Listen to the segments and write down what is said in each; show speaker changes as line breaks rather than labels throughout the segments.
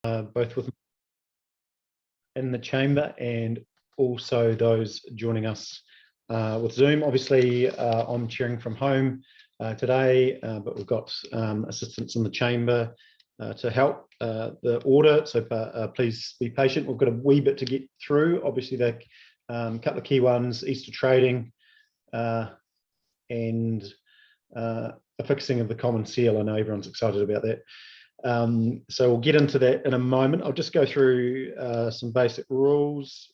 both with in the chamber and also those joining us with Zoom. Obviously, I'm chairing from home today, but we've got assistants in the chamber to help the order, so please be patient. We've got a wee bit to get through. Obviously, the couple of key ones: Easter trading and a fixing of the common seal. I know everyone's excited about that. So we'll get into that in a moment. I'll just go through some basic rules.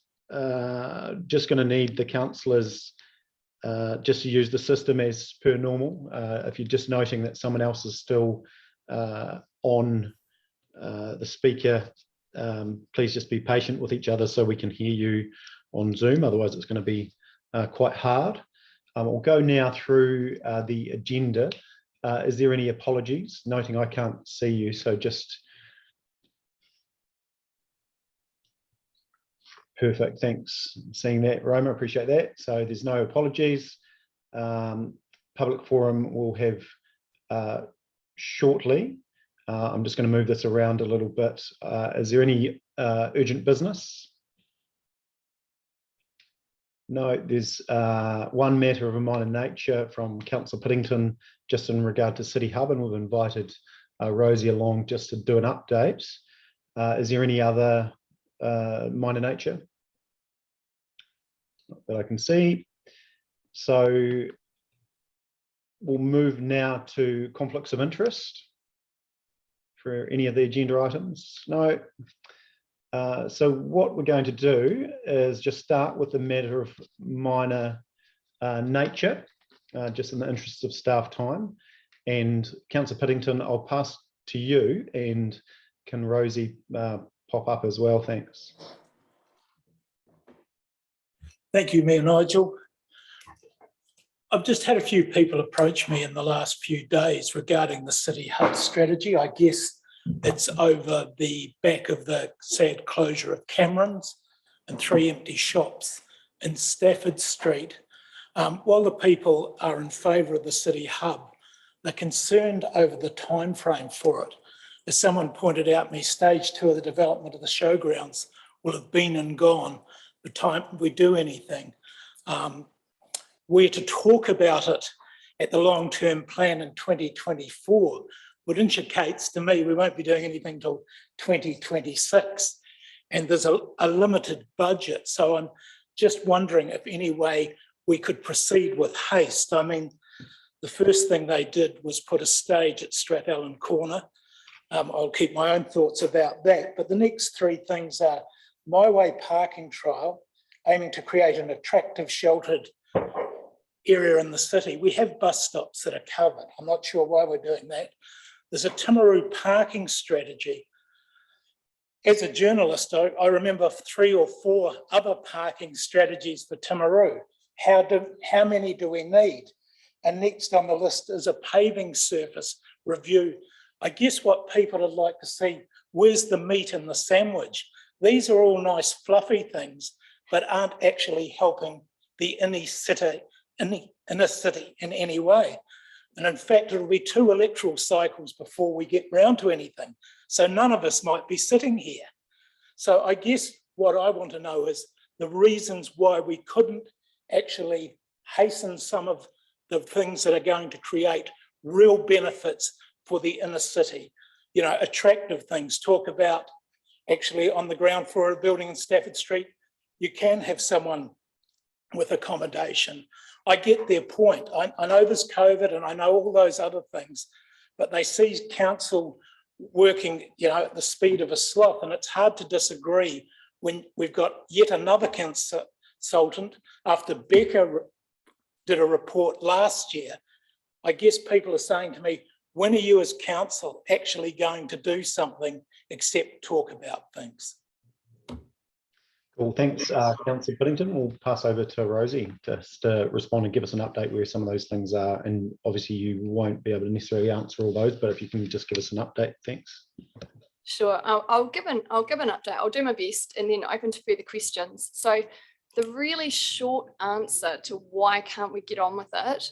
Just going to need the councillors just to use the system as per normal. If you're just noting that someone else is still on the speaker, please just be patient with each other so we can hear you on Zoom. Otherwise, it's going to be quite hard. We'll go now through the agenda. Is there any apologies? Noting I can't see you, so just perfect. Thanks. Seeing that, Roma, appreciate that. So there's no apologies. Public forum we'll have shortly. I'm just going to move this around a little bit. Is there any urgent business? No, there's one matter of a minor nature from Councillor Piddington just in regard to City Hub, and we've invited Rosie along just to do an update. Is there any other minor nature that I can see? So we'll move now to conflicts of interest for any of the agenda items. No. So what we're going to do is just start with the matter of minor nature, just in the interest of staff time. And Councillor Piddington, I'll pass to you, and can Rosie pop up as well? Thanks.
Thank you, Mayor Nigel. I've just had a few people approach me in the last few days regarding the City Hub strategy. I guess it's over the back of the sad closure of Cameron's and 3 empty shops in Stafford Street. While the people are in favour of the City Hub, they're concerned over the time frame for it. As someone pointed out, stage 2 of the development of the showgrounds will have been and gone the time we do anything. We're to talk about it at the long-term plan in 2024, which indicates to me we won't be doing anything till 2026, and there's a limited budget. So I'm just wondering if any way we could proceed with haste. I mean, the first thing they did was put a stage at Strathallan Corner. I'll keep my own thoughts about that, but the next 3 things are My Way parking trial, aiming to create an attractive sheltered area in the city. We have bus stops that are covered. I'm not sure why we're doing that. There's a Timaru parking strategy. As a journalist, I remember 3 or 4 other parking strategies for Timaru. How many do we need? And next on the list is a paving surface review. I guess what people would like to see, where's the meat in the sandwich? These are all nice fluffy things, but aren't actually helping the inner city in any way. And in fact, it'll be 2 electoral cycles before we get round to anything. So none of us might be sitting here. So I guess what I want to know is the reasons why we couldn't actually hasten some of the things that are going to create real benefits for the inner city. You know, attractive things. Talk about actually on the ground floor of a building in Stafford Street, you can have someone with accommodation. I get their point. I know there's COVID and I know all those other things, but they see council working, you know, at the speed of a sloth, and it's hard to disagree when we've got yet another consultant after Becca did a report last year. I guess people are saying to me, when are you as council actually going to do something except talk about things?
Cool, thanks, Councillor Piddington. We'll pass over to Rosie just to respond and give us an update where some of those things are. And obviously you won't be able to necessarily answer all those, but if you can just give us an update, thanks.
Sure, I'll give an update. I'll do my best and then open to further questions. So the really short answer to why can't we get on with it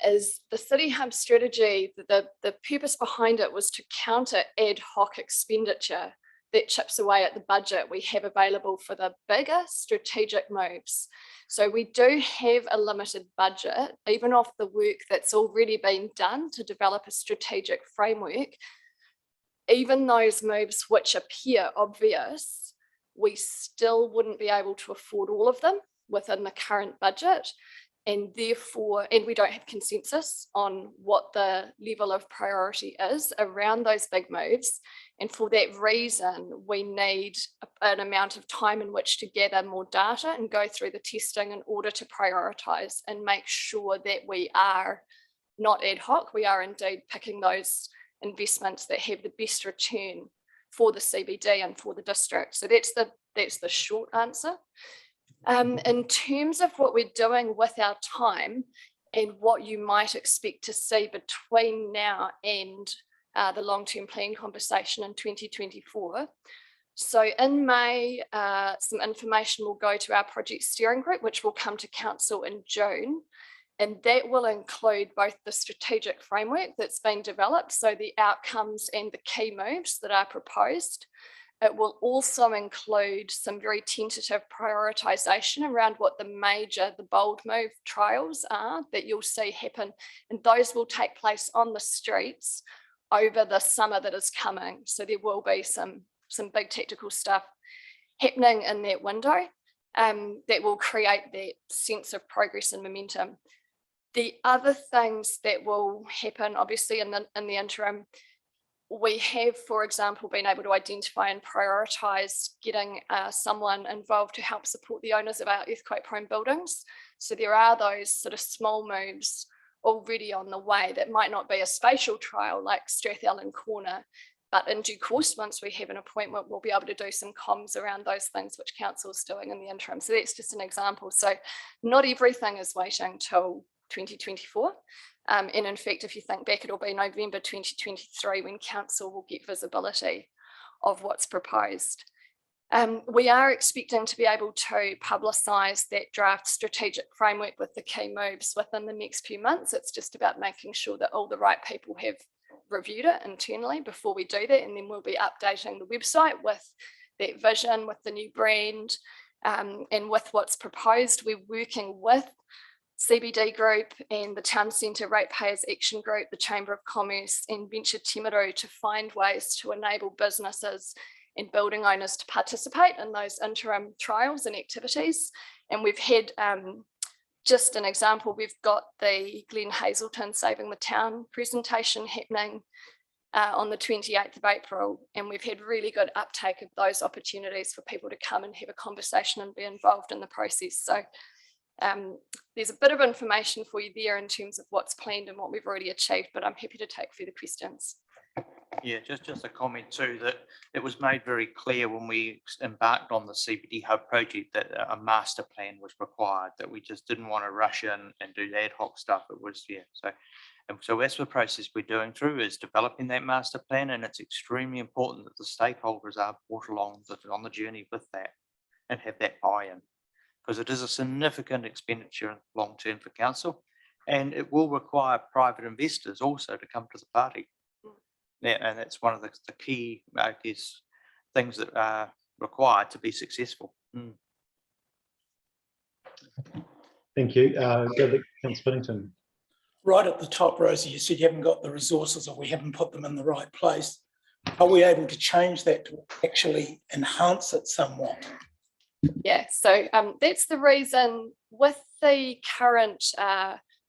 is the City Hub strategy. The purpose behind it was to counter ad hoc expenditure that chips away at the budget we have available for the bigger strategic moves. So we do have a limited budget, even off the work that's already been done to develop a strategic framework. Even those moves which appear obvious, we still wouldn't be able to afford all of them within the current budget. And therefore, and we don't have consensus on what the level of priority is around those big moves. And for that reason, we need an amount of time in which to gather more data and go through the testing in order to prioritize and make sure that we are not ad hoc, we are indeed picking those investments that have the best return for the CBD and for the district. So that's the short answer. In terms of what we're doing with our time and what you might expect to see between now and the long-term plan conversation in 2024. So in May, some information will go to our project steering group, which will come to council in June. And that will include both the strategic framework that's been developed, so the outcomes and the key moves that are proposed. It will also include some very tentative prioritisation around what the bold move trials are that you'll see happen. And those will take place on the streets over the summer that is coming. So there will be some big tactical stuff happening in that window that will create that sense of progress and momentum. The other things that will happen, obviously, in the interim, we have, for example, been able to identify and prioritise getting someone involved to help support the owners of our earthquake-prone buildings. So there are those sort of small moves already on the way that might not be a spatial trial like Strathallan Corner, but in due course, once we have an appointment, we'll be able to do some comms around those things which council's doing in the interim. So that's just an example. So not everything is waiting till 2024. And in fact, if you think back, it'll be November 2023 when council will get visibility of what's proposed. We are expecting to be able to publicise that draft strategic framework with the key moves within the next few months. It's just about making sure that all the right people have reviewed it internally before we do that. And then we'll be updating the website with that vision, with the new brand, and with what's proposed. We're working with CBD Group and the Town Centre Ratepayers Action Group, the Chamber of Commerce and Venture Timaru to find ways to enable businesses and building owners to participate in those interim trials and activities. And we've had, just an example, we've got the Glen Hazelton Saving the Town presentation happening on the 28th of April. And we've had really good uptake of those opportunities for people to come and have a conversation and be involved in the process. So there's a bit of information for you there in terms of what's planned and what we've already achieved, but I'm happy to take further questions.
Yeah, just a comment too, that it was made very clear when we embarked on the CBD Hub project that a master plan was required, that we just didn't want to rush in and do ad hoc stuff. It was, yeah, so that's the process we're doing through, is developing that master plan, and it's extremely important that the stakeholders are brought along on the journey with that and have that buy-in, because it is a significant expenditure long term for council, and it will require private investors also to come to the party. Yeah, and that's one of the key, I guess, things that are required to be successful.
Thank you. Councillor Piddington.
Right at the top, Rosie, you said you haven't got the resources or we haven't put them in the right place. Are we able to change that to actually enhance it somewhat?
Yeah, so that's the reason with the current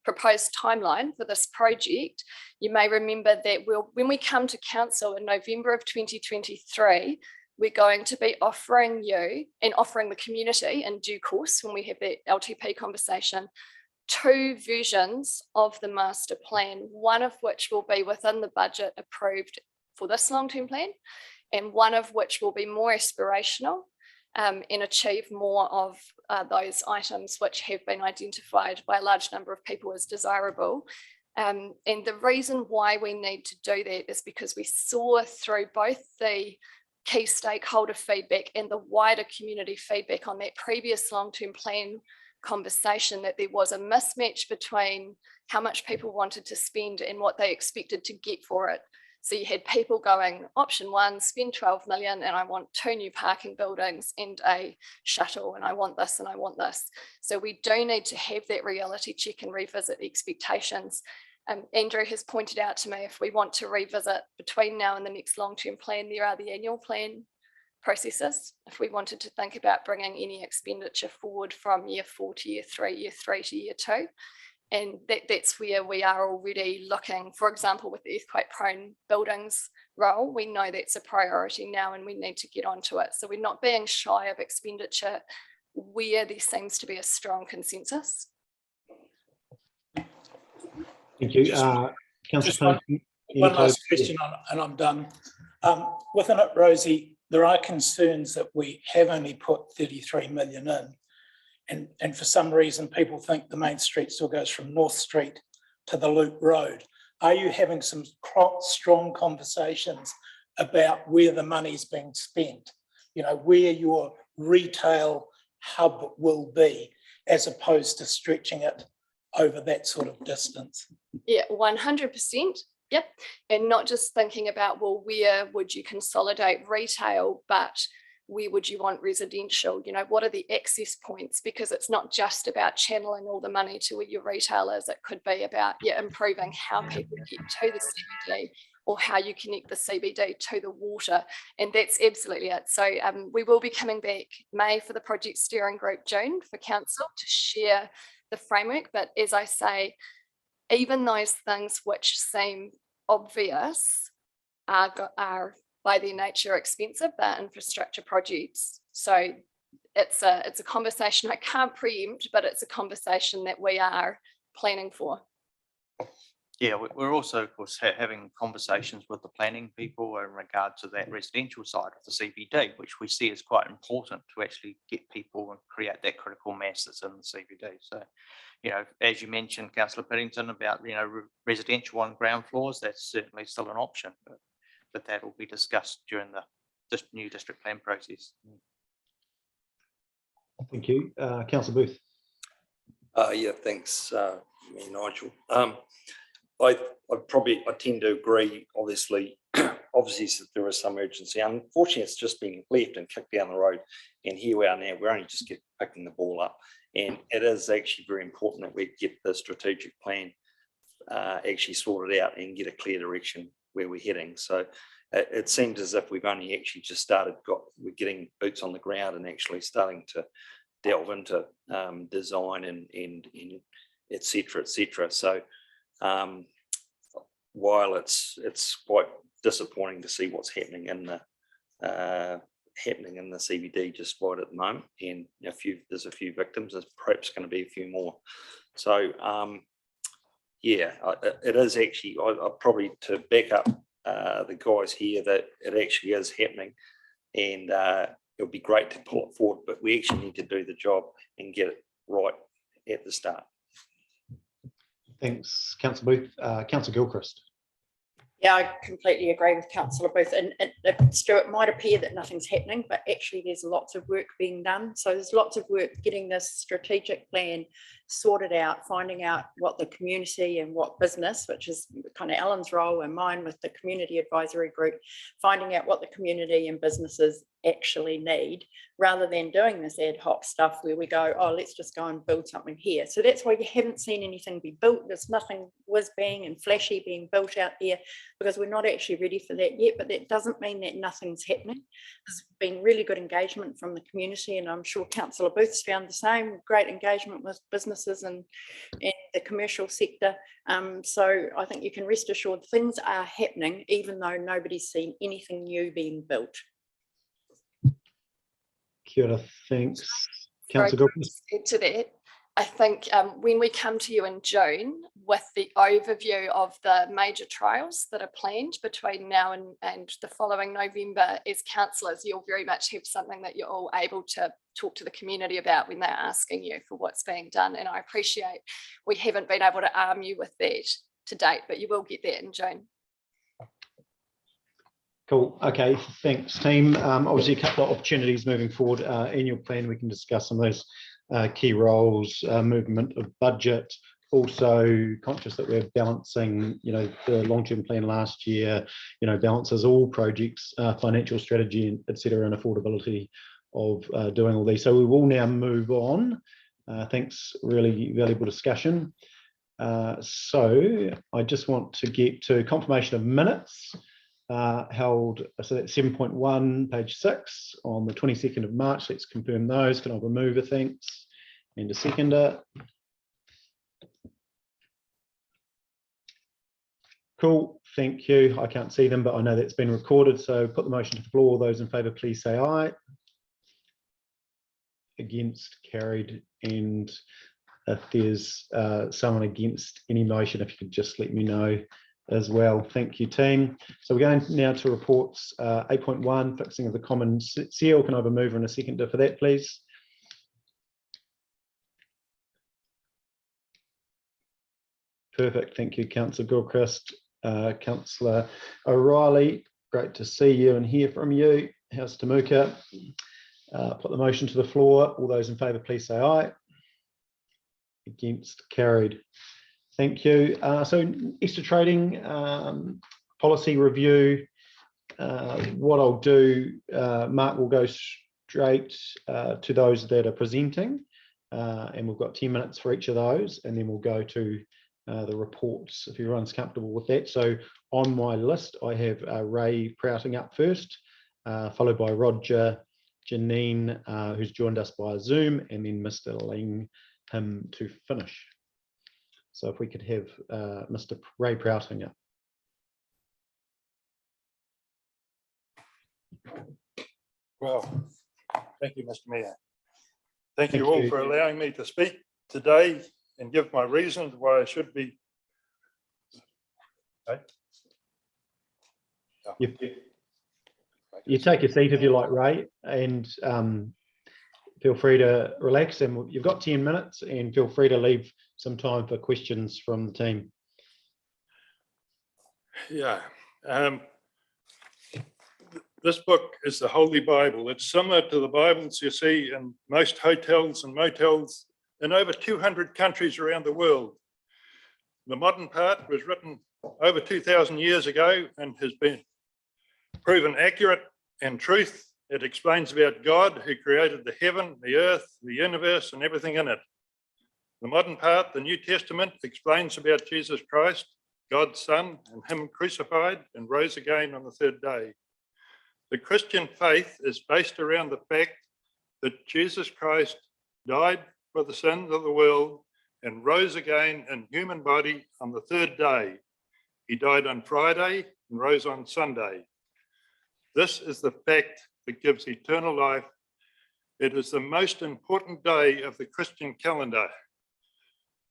proposed timeline for this project, you may remember that when we come to council in November of 2023, we're going to be offering you and offering the community in due course, when we have that LTP conversation, 2 versions of the master plan, one of which will be within the budget approved for this long-term plan, and one of which will be more aspirational and achieve more of those items which have been identified by a large number of people as desirable. And the reason why we need to do that is because we saw through both the key stakeholder feedback and the wider community feedback on that previous long-term plan conversation that there was a mismatch between how much people wanted to spend and what they expected to get for it. So you had people going, option one, spend 12 million and I want 2 new parking buildings and a shuttle and I want this and I want this. So we do need to have that reality check and revisit expectations. Andrew has pointed out to me, if we want to revisit between now and the next long-term plan, there are the annual plan processes. If we wanted to think about bringing any expenditure forward from year 4 to year 3, year 3 to year 2, and that's where we are already looking. For example, with the earthquake prone buildings role, we know that's a priority now and we need to get onto it. So we're not being shy of expenditure where there seems to be a strong consensus.
Thank you.
Just
Councillor Payne,
one last question and I'm done. Within it, Rosie, there are concerns that we have only put 33 million in. And for some reason, people think the main street still goes from North Street to the Loop Road. Are you having some strong conversations about where the money's being spent? You know, where your retail hub will be, as opposed to stretching it over that sort of distance?
Yeah, 100%. Yep. And not just thinking about, well, where would you consolidate retail, but where would you want residential? You know, what are the access points? Because it's not just about channeling all the money to where your retailers. It could be about improving how people get to the CBD or how you connect the CBD to the water. And that's absolutely it. So we will be coming back May for the project steering group, June for council to share the framework. But as I say, even those things which seem obvious are by their nature expensive. They're infrastructure projects. So it's a conversation I can't preempt, but it's a conversation that we are planning for.
Yeah, we're also, of course, having conversations with the planning people in regard to that residential side of the CBD, which we see is quite important to actually get people and create that critical mass that's in the CBD. So, you know, as you mentioned, Councillor Piddington, about, you know, residential on ground floors, that's certainly still an option, but that will be discussed during the new district plan process.
Thank you. Councillor Booth.
Yeah, thanks, me, Nigel. I tend to agree, obviously that there is some urgency. Unfortunately, it's just been left and kicked down the road, and here we are now. We're only just picking the ball up, and it is actually very important that we get the strategic plan actually sorted out and get a clear direction where we're heading. So it seems as if we've only actually just started, we're getting boots on the ground and actually starting to delve into design and et cetera. So while it's quite disappointing to see what's happening in the CBD just right at the moment, and there's a few victims, there's perhaps going to be a few more. So yeah, it is actually, I probably, to back up the guys here, that it actually is happening, and it would be great to pull it forward, but we actually need to do the job and get it right at the start.
Thanks, Councillor Booth. Councillor Gilchrist.
Yeah, I completely agree with Councillor Booth. And Stuart, it might appear that nothing's happening, but actually there's lots of work being done. So there's lots of work getting this strategic plan sorted out, finding out what the community and what business, which is kind of Alan's role and mine with the community advisory group, finding out what the community and businesses actually need, rather than doing this ad hoc stuff where we go, oh, let's just go and build something here. So that's why you haven't seen anything be built. There's nothing whiz bang and flashy being built out there, because we're not actually ready for that yet. But that doesn't mean that nothing's happening. There's been really good engagement from the community, and I'm sure Councillor Booth's found the same, great engagement with businesses and the commercial sector. So I think you can rest assured things are happening, even though nobody's seen anything new being built.
Kia ora, thanks. Councillor Gilchrist.
To that, I think when we come to you in June with the overview of the major trials that are planned between now and the following November, as councillors, you'll very much have something that you're all able to talk to the community about when they're asking you for what's being done. And I appreciate we haven't been able to arm you with that to date, but you will get that in June.
Cool. Okay, thanks, team. Obviously, a couple of opportunities moving forward. In your plan, we can discuss some of those key roles, movement of budget, also conscious that we're balancing, the long-term plan last year, balances all projects, financial strategy, etc., and affordability of doing all these. So we will now move on. Thanks, really valuable discussion. So I just want to get to confirmation of minutes held, so that's 7.1, page 6, on the 22nd of March. Let's confirm those. Can I have a mover, thanks, and a seconder? Cool, thank you. I can't see them, but I know that's been recorded, so put the motion to the floor. Those in favour, please say aye. Against, carried. And if there's someone against any motion, if you could just let me know as well. Thank you, team. So we're going now to reports. 8.1, fixing of the common seal. Can I have a mover and a seconder for that, please? Perfect, thank you, Councillor Gilchrist. Councillor O'Reilly, great to see you and hear from you. How's Temuka? Put the motion to the floor. All those in favour, please say aye. Against, carried. Thank you. So extra trading policy review. What I'll do, Mark will go straight to those that are presenting, and we've got 10 minutes for each of those, and then we'll go to the reports if everyone's comfortable with that. So on my list, I have Ray Prouting up first, followed by Roger, Janine, who's joined us by Zoom, and then Mr. Ling, him to finish. So if we could have Mr. Ray Prouting up.
Well, thank you, Mr. Mayor. Thank you all for allowing me to speak today and give my reasons why I should be. Okay.
You take a seat if you like, Ray, and feel free to relax. And you've got 10 minutes, and feel free to leave some time for questions from the team.
Yeah. This book is the Holy Bible. It's similar to the Bibles you see in most hotels and motels in over 200 countries around the world. The modern part was written over 2,000 years ago and has been proven accurate and truth. It explains about God who created the heaven, the earth, the universe, and everything in it. The modern part, the New Testament, explains about Jesus Christ, God's Son, and him crucified and rose again on the third day. The Christian faith is based around the fact that Jesus Christ died for the sins of the world and rose again in human body on the third day. He died on Friday and rose on Sunday. This is the fact that gives eternal life. It is the most important day of the Christian calendar.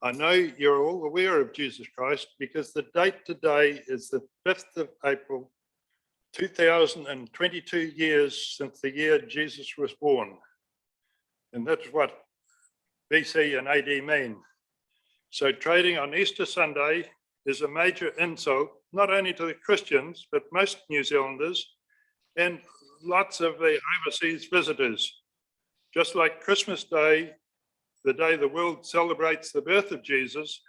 I know you're all aware of Jesus Christ because the date today is the 5th of April, 2022 years since the year Jesus was born. And that's what BC and AD mean. So trading on Easter Sunday is a major insult, not only to the Christians, but most New Zealanders and lots of the overseas visitors. Just like Christmas Day, the day the world celebrates the birth of Jesus,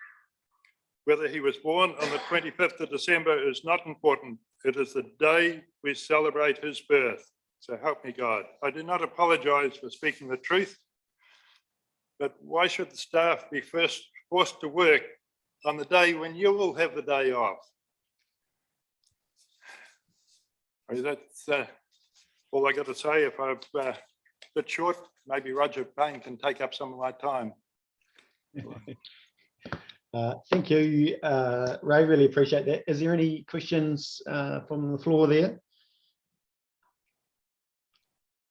whether he was born on the 25th of December is not important. It is the day we celebrate his birth. So help me God. I do not apologize for speaking the truth, but why should the staff be first forced to work on the day when you will have the day off? That's all I got to say. If I'm a bit short, maybe Roger Payne can take up some of my time.
Thank you, Ray, really appreciate that. Is there any questions from the floor there?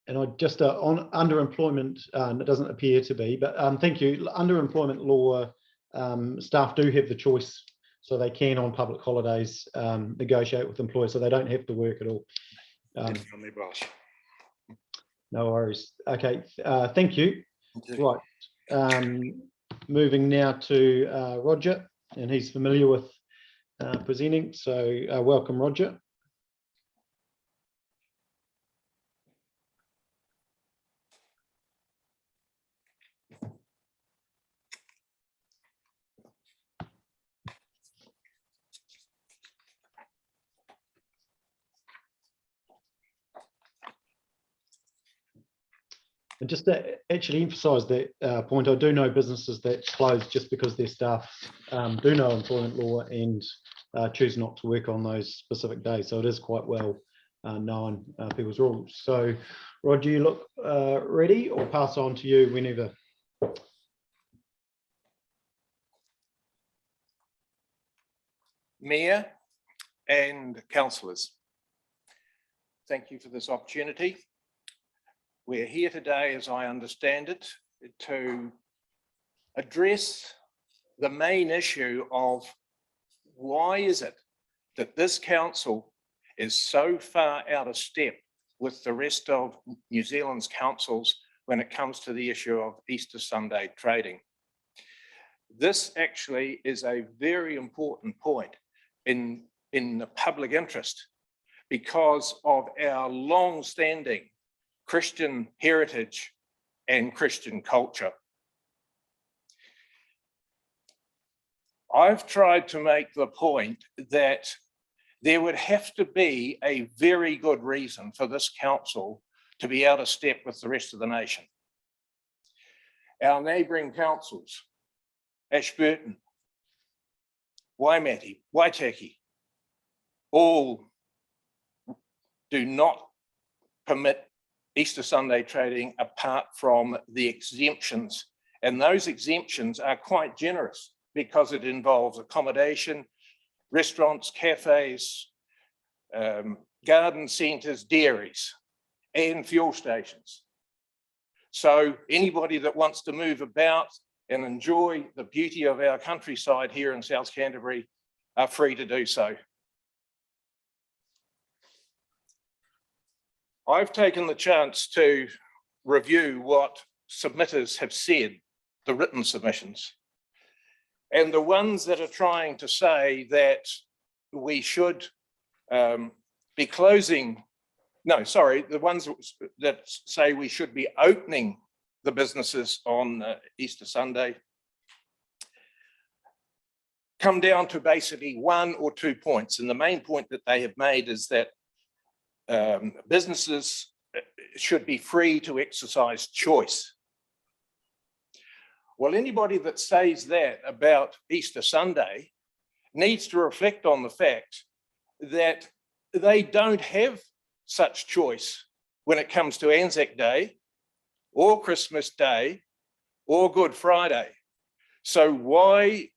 And I just on underemployment, it doesn't appear to be, but thank you. Underemployment law, staff do have the choice, so they can on public holidays negotiate with employers, so they don't have to work at all.
Definitely, boss.
No worries. Okay, thank you. Right, moving now to Roger, and he's familiar with presenting, so welcome, Roger. And just to actually emphasise that point, I do know businesses that close just because their staff do know employment law and choose not to work on those specific days. So it is quite well known people's rules. So, Rod, do you look ready, or pass on to you whenever?
Mayor and councillors, thank you for this opportunity. We're here today, as I understand it, to address the main issue of why is it that this council is so far out of step with the rest of New Zealand's councils when it comes to the issue of Easter Sunday trading. This actually is a very important point in the public interest because of our long-standing Christian heritage and Christian culture. I've tried to make the point that there would have to be a very good reason for this council to be out of step with the rest of the nation. Our neighbouring councils, Ashburton, Waitaki, all do not permit Easter Sunday trading apart from the exemptions. And those exemptions are quite generous because it involves accommodation, restaurants, cafes, garden centres, dairies, and fuel stations. So anybody that wants to move about and enjoy the beauty of our countryside here in South Canterbury are free to do so. I've taken the chance to review what submitters have said, the written submissions, and the ones that are trying to say that we should be closing, no, sorry, the ones that say we should be opening the businesses on Easter Sunday come down to basically 1 or 2 points. And the main point that they have made is that businesses should be free to exercise choice. Well, anybody that says that about Easter Sunday needs to reflect on the fact that they don't have such choice when it comes to Anzac Day or Christmas Day or Good Friday. So why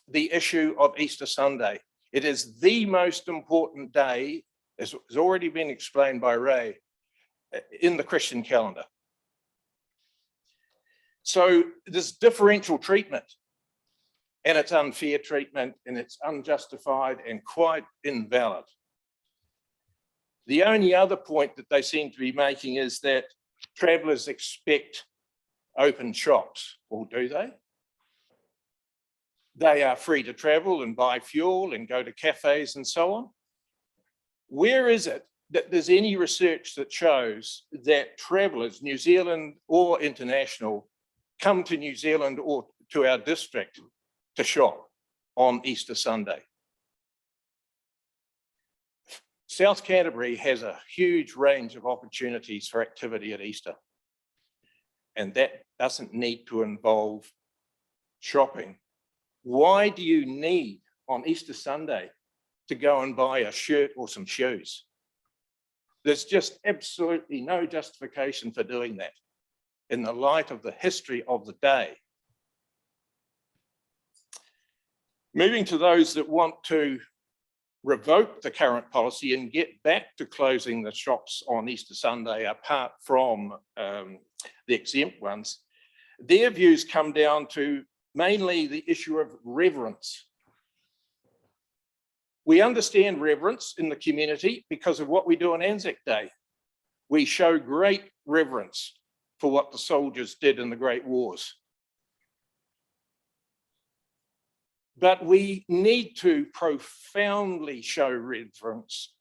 the issue of Easter Sunday? It is the most important day, as has already been explained by Ray, in the Christian calendar. So this differential treatment, and it's unfair treatment, and it's unjustified and quite invalid. The only other point that they seem to be making is that travellers expect open shops. Well, do they? They are free to travel and buy fuel and go to cafes and so on. Where is it that there's any research that shows that travellers, New Zealand or international, come to New Zealand or to our district to shop on Easter Sunday? South Canterbury has a huge range of opportunities for activity at Easter, and that doesn't need to involve shopping. Why do you need on Easter Sunday to go and buy a shirt or some shoes? There's just absolutely no justification for doing that in the light of the history of the day. Moving to those that want to revoke the current policy and get back to closing the shops on Easter Sunday apart from the exempt ones, their views come down to mainly the issue of reverence. We understand reverence in the community because of what we do on Anzac Day. We show great reverence for what the soldiers did in the Great Wars. But we need to profoundly show reverence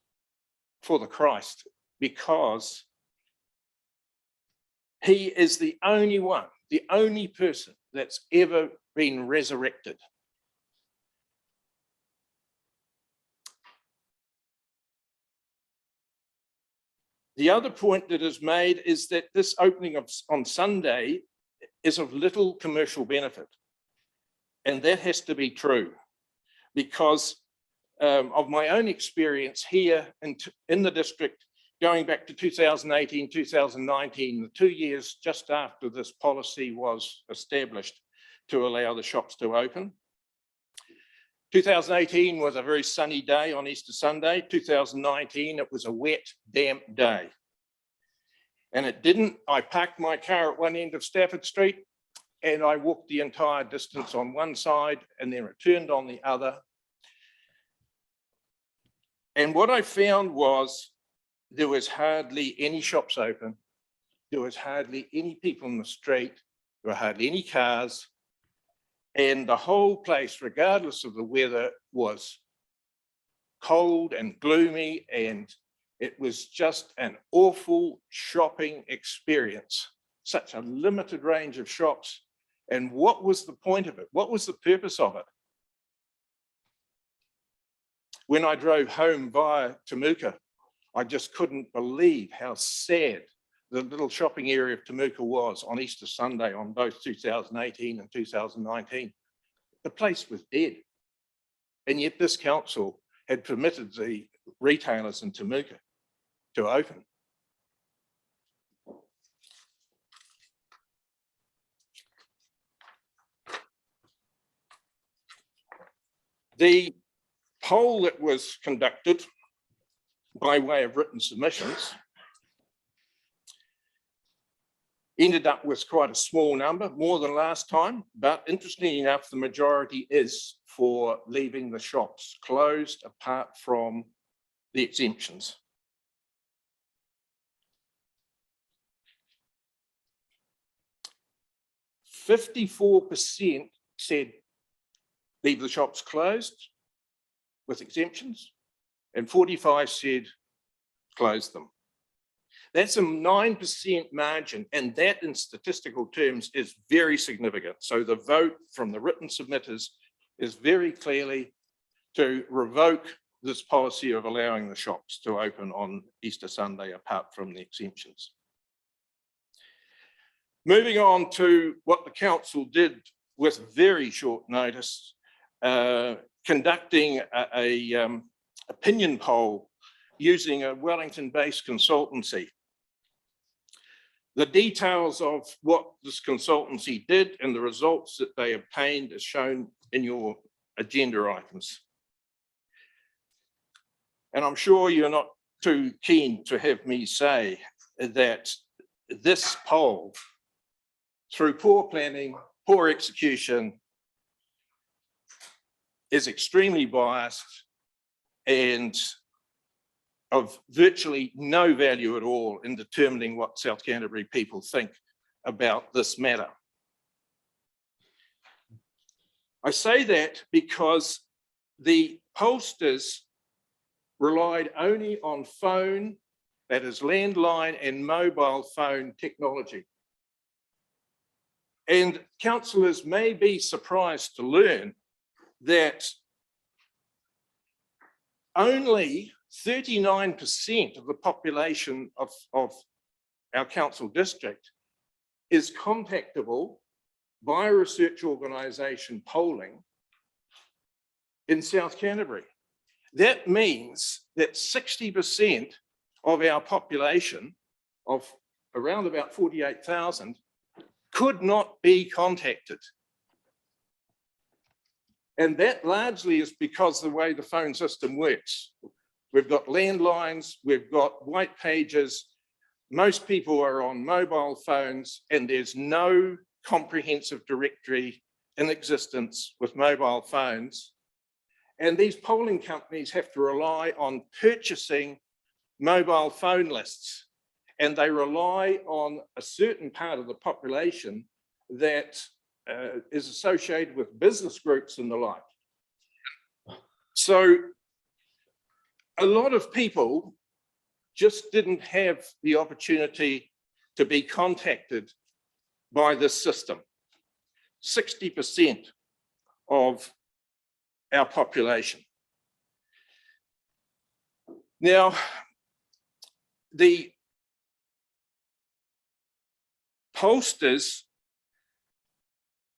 for the Christ because he is the only one, the only person that's ever been resurrected. The other point that is made is that this opening on Sunday is of little commercial benefit. And that has to be true, because of my own experience here in the district, going back to 2018, 2019, the 2 years just after this policy was established to allow the shops to open. 2018 was a very sunny day on Easter Sunday. 2019, it was a wet, damp day. And I parked my car at one end of Stafford Street and I walked the entire distance on one side and then returned on the other. And what I found was there was hardly any shops open. There was hardly any people in the street. There were hardly any cars. And the whole place, regardless of the weather, was cold and gloomy, and it was just an awful shopping experience. Such a limited range of shops. And what was the point of it? What was the purpose of it? When I drove home via Timaru, I just couldn't believe how sad the little shopping area of Timaru was on Easter Sunday on both 2018 and 2019. The place was dead. And yet this council had permitted the retailers in Timaru to open. The poll that was conducted by way of written submissions ended up with quite a small number, more than last time, but interestingly enough, the majority is for leaving the shops closed apart from the exemptions. %54% said leave the shops closed with exemptions, and 45% said close them. That's a 9% margin, and that in statistical terms is very significant. So the vote from the written submitters is very clearly to revoke this policy of allowing the shops to open on Easter Sunday apart from the exemptions. Moving on to what the council did with very short notice, conducting a opinion poll using a Wellington-based consultancy. The details of what this consultancy did and the results that they obtained is shown in your agenda items. And I'm sure you're not too keen to have me say that this poll, through poor planning, poor execution, is extremely biased and of virtually no value at all in determining what South Canterbury people think about this matter. I say that because the pollsters relied only on phone, that is landline and mobile phone technology. And councillors may be surprised to learn that only 39% of the population of our council district is contactable by a research organisation polling in South Canterbury. That means that 60% of our population of around about 48,000 could not be contacted. And that largely is because the way the phone system works. We've got landlines, we've got white pages, most people are on mobile phones, and there's no comprehensive directory in existence with mobile phones. And these polling companies have to rely on purchasing mobile phone lists, and they rely on a certain part of the population that is associated with business groups and the like. So a lot of people just didn't have the opportunity to be contacted by this system. 60% of our population. Now, the pollsters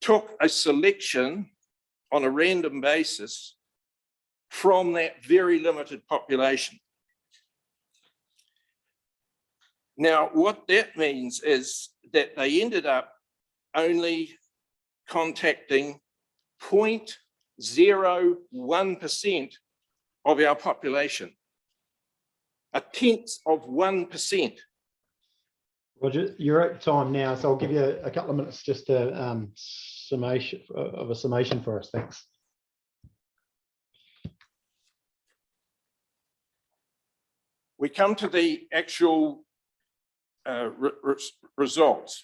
took a selection on a random basis from that very limited population. Now, what that means is that they ended up only contacting 0.01% of our population, 0.1%.
Roger, you're at time now, so I'll give you a couple of minutes just to summation for us. Thanks.
We come to the actual results.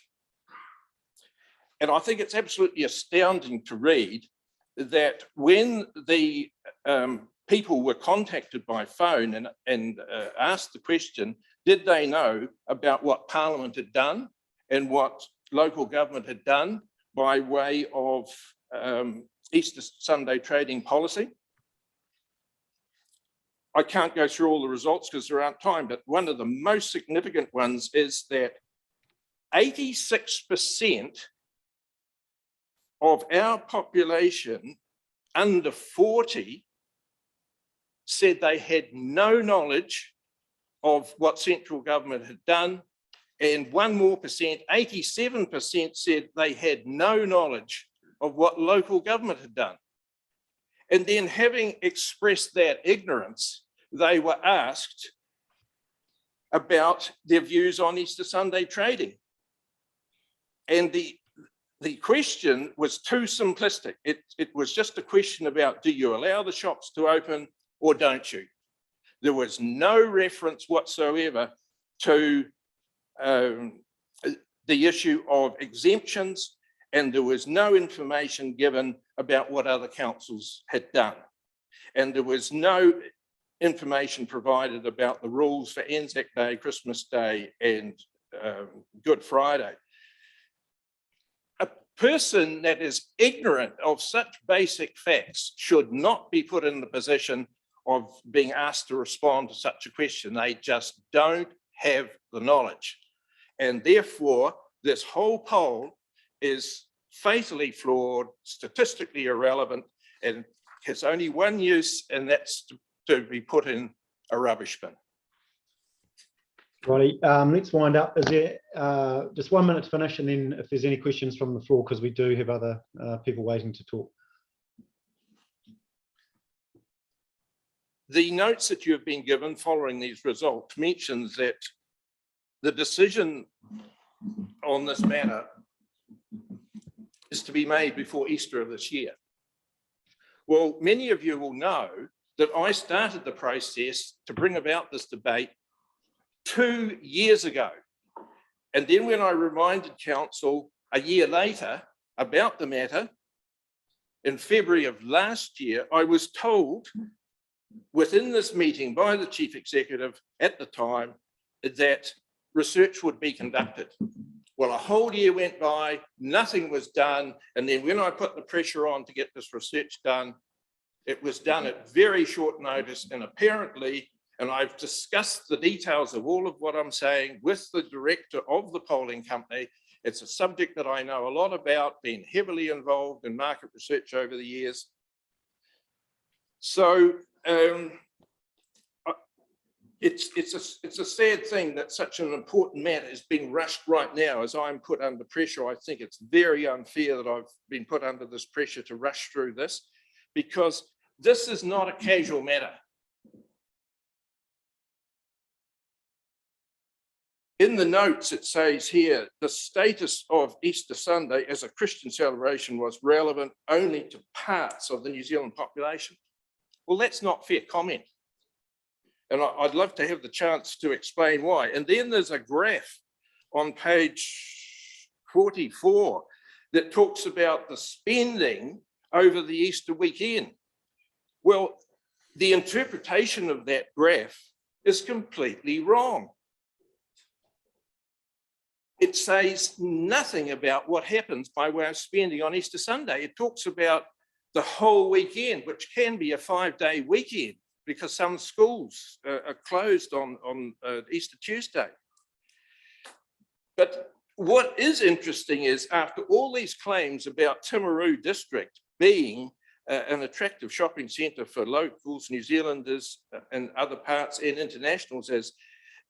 And I think it's absolutely astounding to read that when the people were contacted by phone and asked the question, did they know about what Parliament had done and what local government had done by way of Easter Sunday trading policy? I can't go through all the results because there aren't time, but one of the most significant ones is that 86% of our population under 40 said they had no knowledge of what central government had done, and one more percent, 87% said they had no knowledge of what local government had done. And then, having expressed that ignorance, they were asked about their views on Easter Sunday trading. And the question was too simplistic. It was just a question about, do you allow the shops to open or don't you? There was no reference whatsoever to the issue of exemptions, and there was no information given about what other councils had done. And there was no information provided about the rules for Anzac Day, Christmas Day, and Good Friday. A person that is ignorant of such basic facts should not be put in the position of being asked to respond to such a question. They just don't have the knowledge. And therefore, this whole poll is fatally flawed, statistically irrelevant, and has only one use, and that's to be put in a rubbish bin.
Righty, let's wind up. Is there just 1 minute to finish, and then if there's any questions from the floor, because we do have other people waiting to talk.
The notes that you have been given following these results mentions that the decision on this matter is to be made before Easter of this year. Well, many of you will know that I started the process to bring about this debate 2 years ago. And then when I reminded council a year later about the matter, in February of last year, I was told within this meeting by the chief executive at the time that research would be conducted. Well, a whole year went by, nothing was done. And then when I put the pressure on to get this research done, it was done at very short notice, and apparently, and I've discussed the details of all of what I'm saying with the director of the polling company. It's a subject that I know a lot about, being heavily involved in market research over the years. So it's a sad thing that such an important matter is being rushed right now as I'm put under pressure. I think it's very unfair that I've been put under this pressure to rush through this, because this is not a casual matter. In the notes, it says here, the status of Easter Sunday as a Christian celebration was relevant only to parts of the New Zealand population. Well, that's not fair comment. And I'd love to have the chance to explain why. And then there's a graph on page 44 that talks about the spending over the Easter weekend. Well, the interpretation of that graph is completely wrong. It says nothing about what happens by way of spending on Easter Sunday. It talks about the whole weekend, which can be a 5-day weekend because some schools are closed on Easter Tuesday. But what is interesting is after all these claims about Timaru district being an attractive shopping centre for locals, New Zealanders and other parts and internationals, is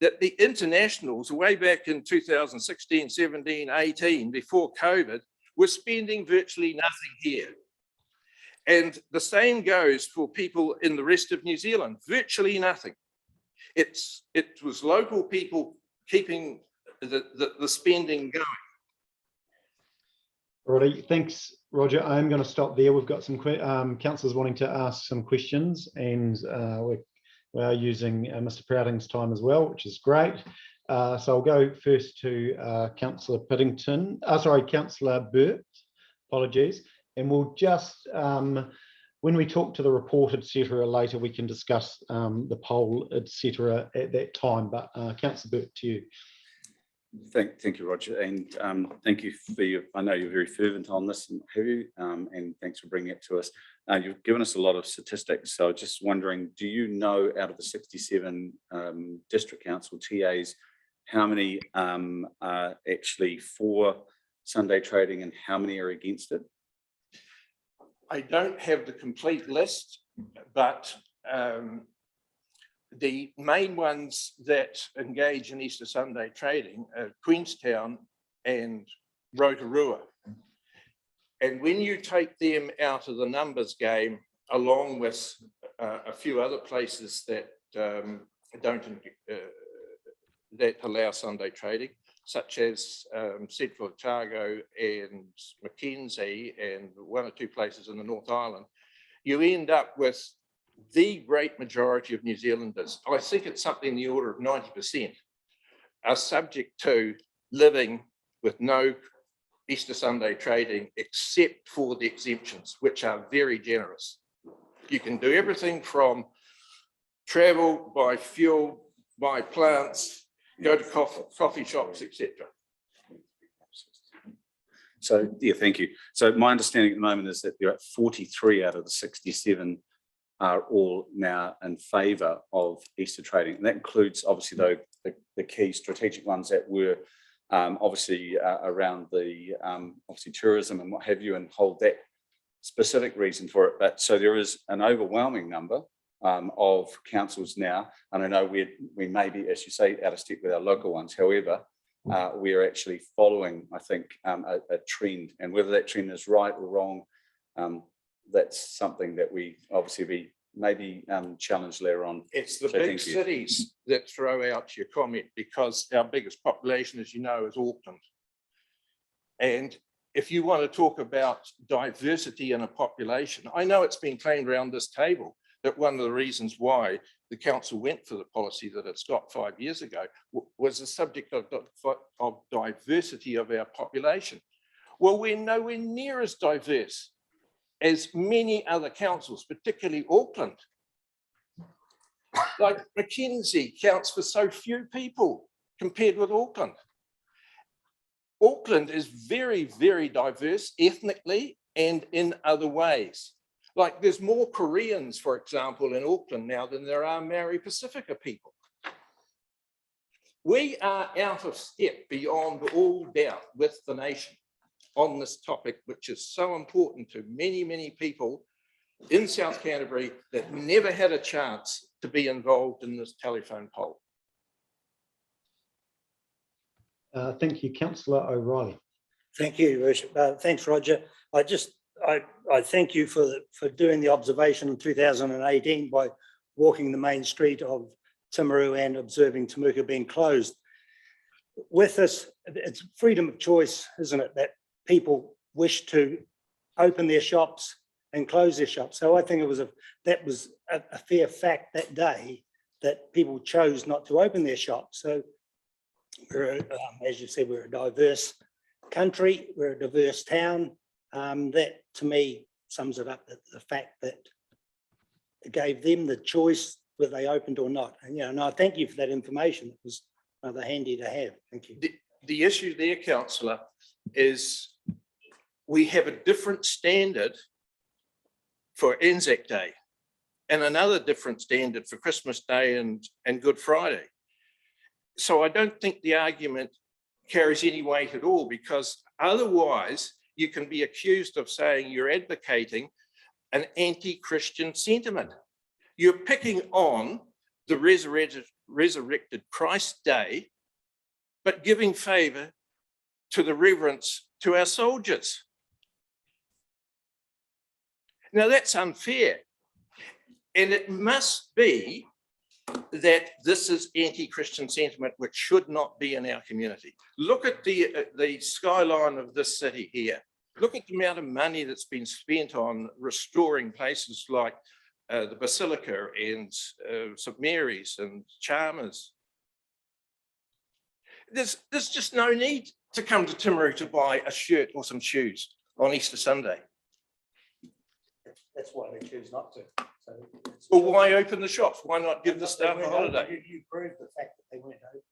that the internationals way back in 2016, 17, 18, before COVID, were spending virtually nothing here. And the same goes for people in the rest of New Zealand, virtually nothing. It was local people keeping the spending going.
Alrighty, thanks, Roger. I'm going to stop there. We've got some councillors wanting to ask some questions, and we are using Mr. Prouting's time as well, which is great. So I'll go first to Councillor Piddington. Councillor Burt. Apologies, and we'll just when we talk to the report, etc. later, we can discuss the poll, etc. at that time. But Councillor Burt, to you.
Thank you, Roger, and thank you for your, I know you're very fervent on this, and have you, and thanks for bringing it to us. You've given us a lot of statistics, so just wondering, do you know out of the 67 district council TAs, how many are actually for Sunday trading and how many are against it?
I don't have the complete list, but the main ones that engage in Easter Sunday trading are Queenstown and Rotorua. And when you take them out of the numbers game, along with a few other places that that allow Sunday trading, such as Central Otago and Mackenzie and one or two places in the North Island, you end up with the great majority of New Zealanders, I think it's something in the order of 90%, are subject to living with no Easter Sunday trading, except for the exemptions, which are very generous. You can do everything from travel, buy fuel, buy plants, go to coffee shops, etc.
So, yeah, thank you. So my understanding at the moment is that there are 43 out of the 67 are all now in favour of Easter trading. And that includes, obviously, though, the key strategic ones that were obviously around the obviously tourism and what have you, and hold that specific reason for it. But so there is an overwhelming number of councils now, and I know we may be, as you say, out of step with our local ones. However, we are actually following, I think, a trend, and whether that trend is right or wrong, that's something that we obviously be maybe challenged later on.
It's the big cities that throw out your comment, because our biggest population, as you know, is Auckland. And if you want to talk about diversity in a population, I know it's been claimed around this table that one of the reasons why the council went for the policy that it's got 5 years ago was the subject of diversity of our population. Well, we're nowhere near as diverse as many other councils, particularly Auckland. Like Mackenzie counts for so few people compared with Auckland. Auckland is very, very diverse ethnically and in other ways. Like there's more Koreans, for example, in Auckland now than there are Maori Pacifica people. We are out of step beyond all doubt with the nation on this topic, which is so important to many, many people in South Canterbury that never had a chance to be involved in this telephone poll.
Thank you, Councillor O'Reilly.
Thank you, thanks, Roger. I thank you for doing the observation in 2018 by walking the main street of Timaru and observing Temuka being closed. With this, it's freedom of choice, isn't it, that people wish to open their shops and close their shops. So I think that was a fair fact that day that people chose not to open their shops. So we're, as you said, we're a diverse country, we're a diverse town. That to me sums it up, the fact that it gave them the choice whether they opened or not. And and I thank you for that information. It was rather handy to have. Thank you.
The issue there, Councillor, is we have a different standard for Anzac Day and another different standard for Christmas Day and Good Friday. So I don't think the argument carries any weight at all, because otherwise you can be accused of saying you're advocating an anti-Christian sentiment. You're picking on the resurrected Christ Day, but giving favour to the reverence to our soldiers. Now that's unfair. And it must be that this is anti-Christian sentiment, which should not be in our community. Look at the skyline of this city here. Look at the amount of money that's been spent on restoring places like the Basilica and St Mary's and Chalmers. There's just no need to come to Timaru to buy a shirt or some shoes on Easter Sunday.
That's why they choose not to. So
Well, why open the shops? Why not give the staff a holiday?
You proved the fact that they weren't open.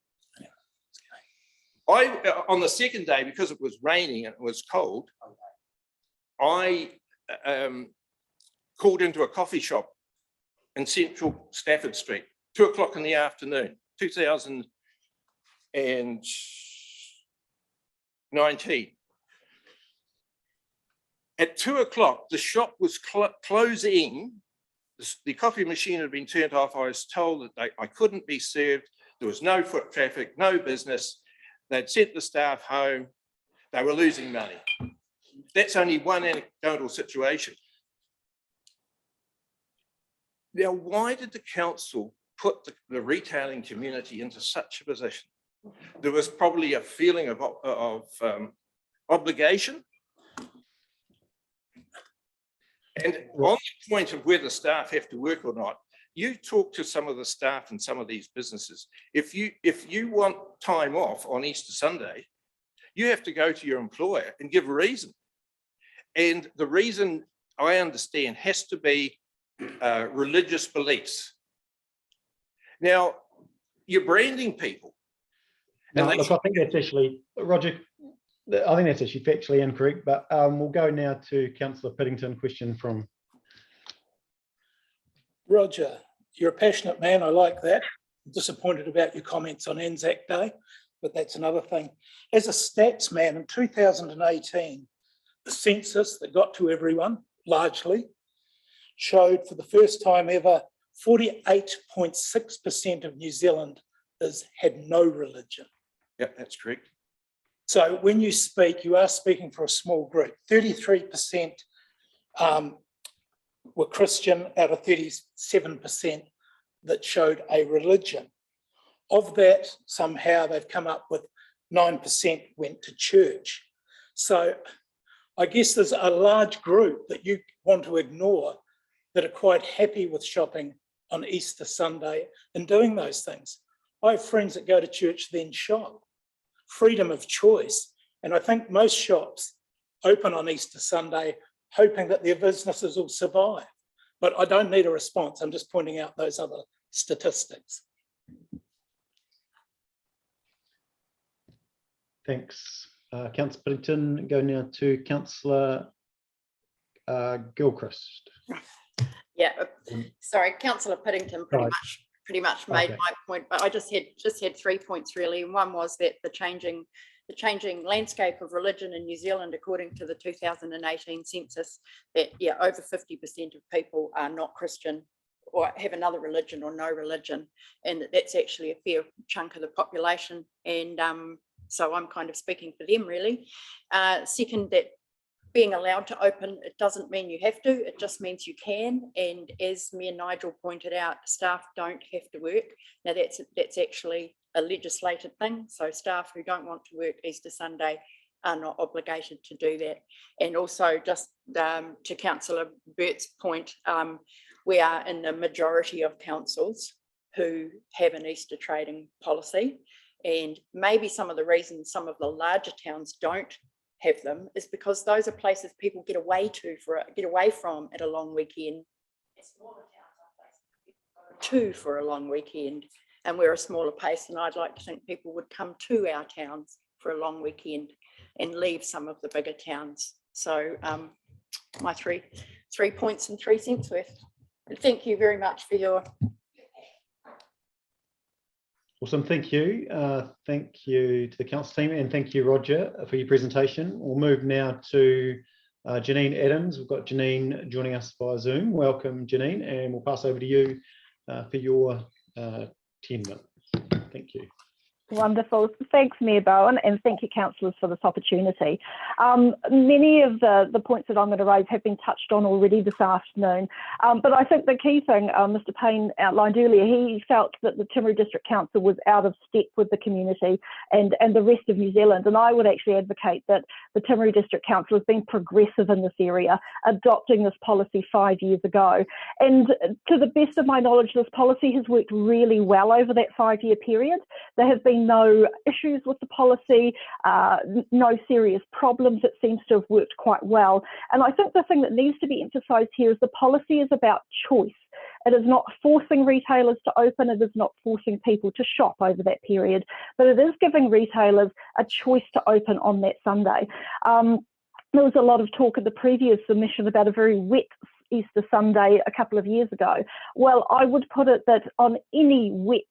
On the second day, because it was raining and it was cold, I called into a coffee shop in central Stafford Street, 2 o'clock in the afternoon, 2019. At 2 o'clock, the shop was closing. The coffee machine had been turned off. I was told that I couldn't be served. There was no foot traffic, no business. They'd sent the staff home. They were losing money. That's only one anecdotal situation. Now, why did the council put the retailing community into such a position? There was probably a feeling of obligation. And on the point of whether staff have to work or not, you talk to some of the staff in some of these businesses. If you want time off on Easter Sunday, you have to go to your employer and give a reason. And the reason, I understand, has to be religious beliefs. Now, you're branding people.
No, look, I think that's actually, Roger, I think that's actually factually incorrect, but we'll go now to Councillor Piddington, question from.
Roger, you're a passionate man. I like that. I'm disappointed about your comments on Anzac Day, but that's another thing. As a stats man, in 2018, the census that got to everyone, largely, showed for the first time ever, 48.6% of New Zealanders had no religion.
Yeah, that's correct.
So when you speak, you are speaking for a small group. 33% were Christian out of 37% that showed a religion. Of that, somehow they've come up with 9% went to church. So I guess there's a large group that you want to ignore that are quite happy with shopping on Easter Sunday and doing those things. I have friends that go to church then shop. Freedom of choice. And I think most shops open on Easter Sunday hoping that their businesses will survive. But I don't need a response. I'm just pointing out those other statistics.
Thanks. Councillor Piddington, go now to Councillor Gilchrist.
Yeah, sorry, Councillor Piddington pretty much made my point, but I just had 3 points really. And one was that the changing landscape of religion in New Zealand, according to the 2018 census, that over 50% of people are not Christian or have another religion or no religion, and that's actually a fair chunk of the population. And so I'm kind of speaking for them really. Second, that being allowed to open, it doesn't mean you have to, it just means you can. And as Mayor Nigel pointed out, staff don't have to work. Now that's actually a legislated thing. So staff who don't want to work Easter Sunday are not obligated to do that. And also just to Councillor Burt's point, we are in the majority of councils who have an Easter trading policy. And maybe some of the reasons some of the larger towns don't have them is because those are places people get away from at a long weekend. Smaller towns are places people go to for a long weekend, and we're a smaller pace, and I'd like to think people would come to our towns for a long weekend and leave some of the bigger towns. So my three points and 3 cents worth. And thank you very much for your.
Awesome, thank you. Thank you to the council team, and thank you, Roger, for your presentation. We'll move now to Janine Adams. We've got Janine joining us via Zoom. Welcome, Janine, and we'll pass over to you for your 10 minutes. Thank you.
Wonderful. Thanks, Mayor Bowen, and thank you, councillors, for this opportunity. Many of the points that I'm going to raise have been touched on already this afternoon, but I think the key thing Mr Payne outlined earlier, he felt that the Timaru District Council was out of step with the community and the rest of New Zealand, and I would actually advocate that the Timaru District Council has been progressive in this area, adopting this policy 5 years ago. And to the best of my knowledge, this policy has worked really well over that 5-year period. There have been no issues with the policy, no serious problems. It seems to have worked quite well. And I think the thing that needs to be emphasised here is the policy is about choice. It is not forcing retailers to open, it is not forcing people to shop over that period, but it is giving retailers a choice to open on that Sunday. There was a lot of talk at the previous submission about a very wet Easter Sunday a couple of years ago. Well, I would put it that on any wet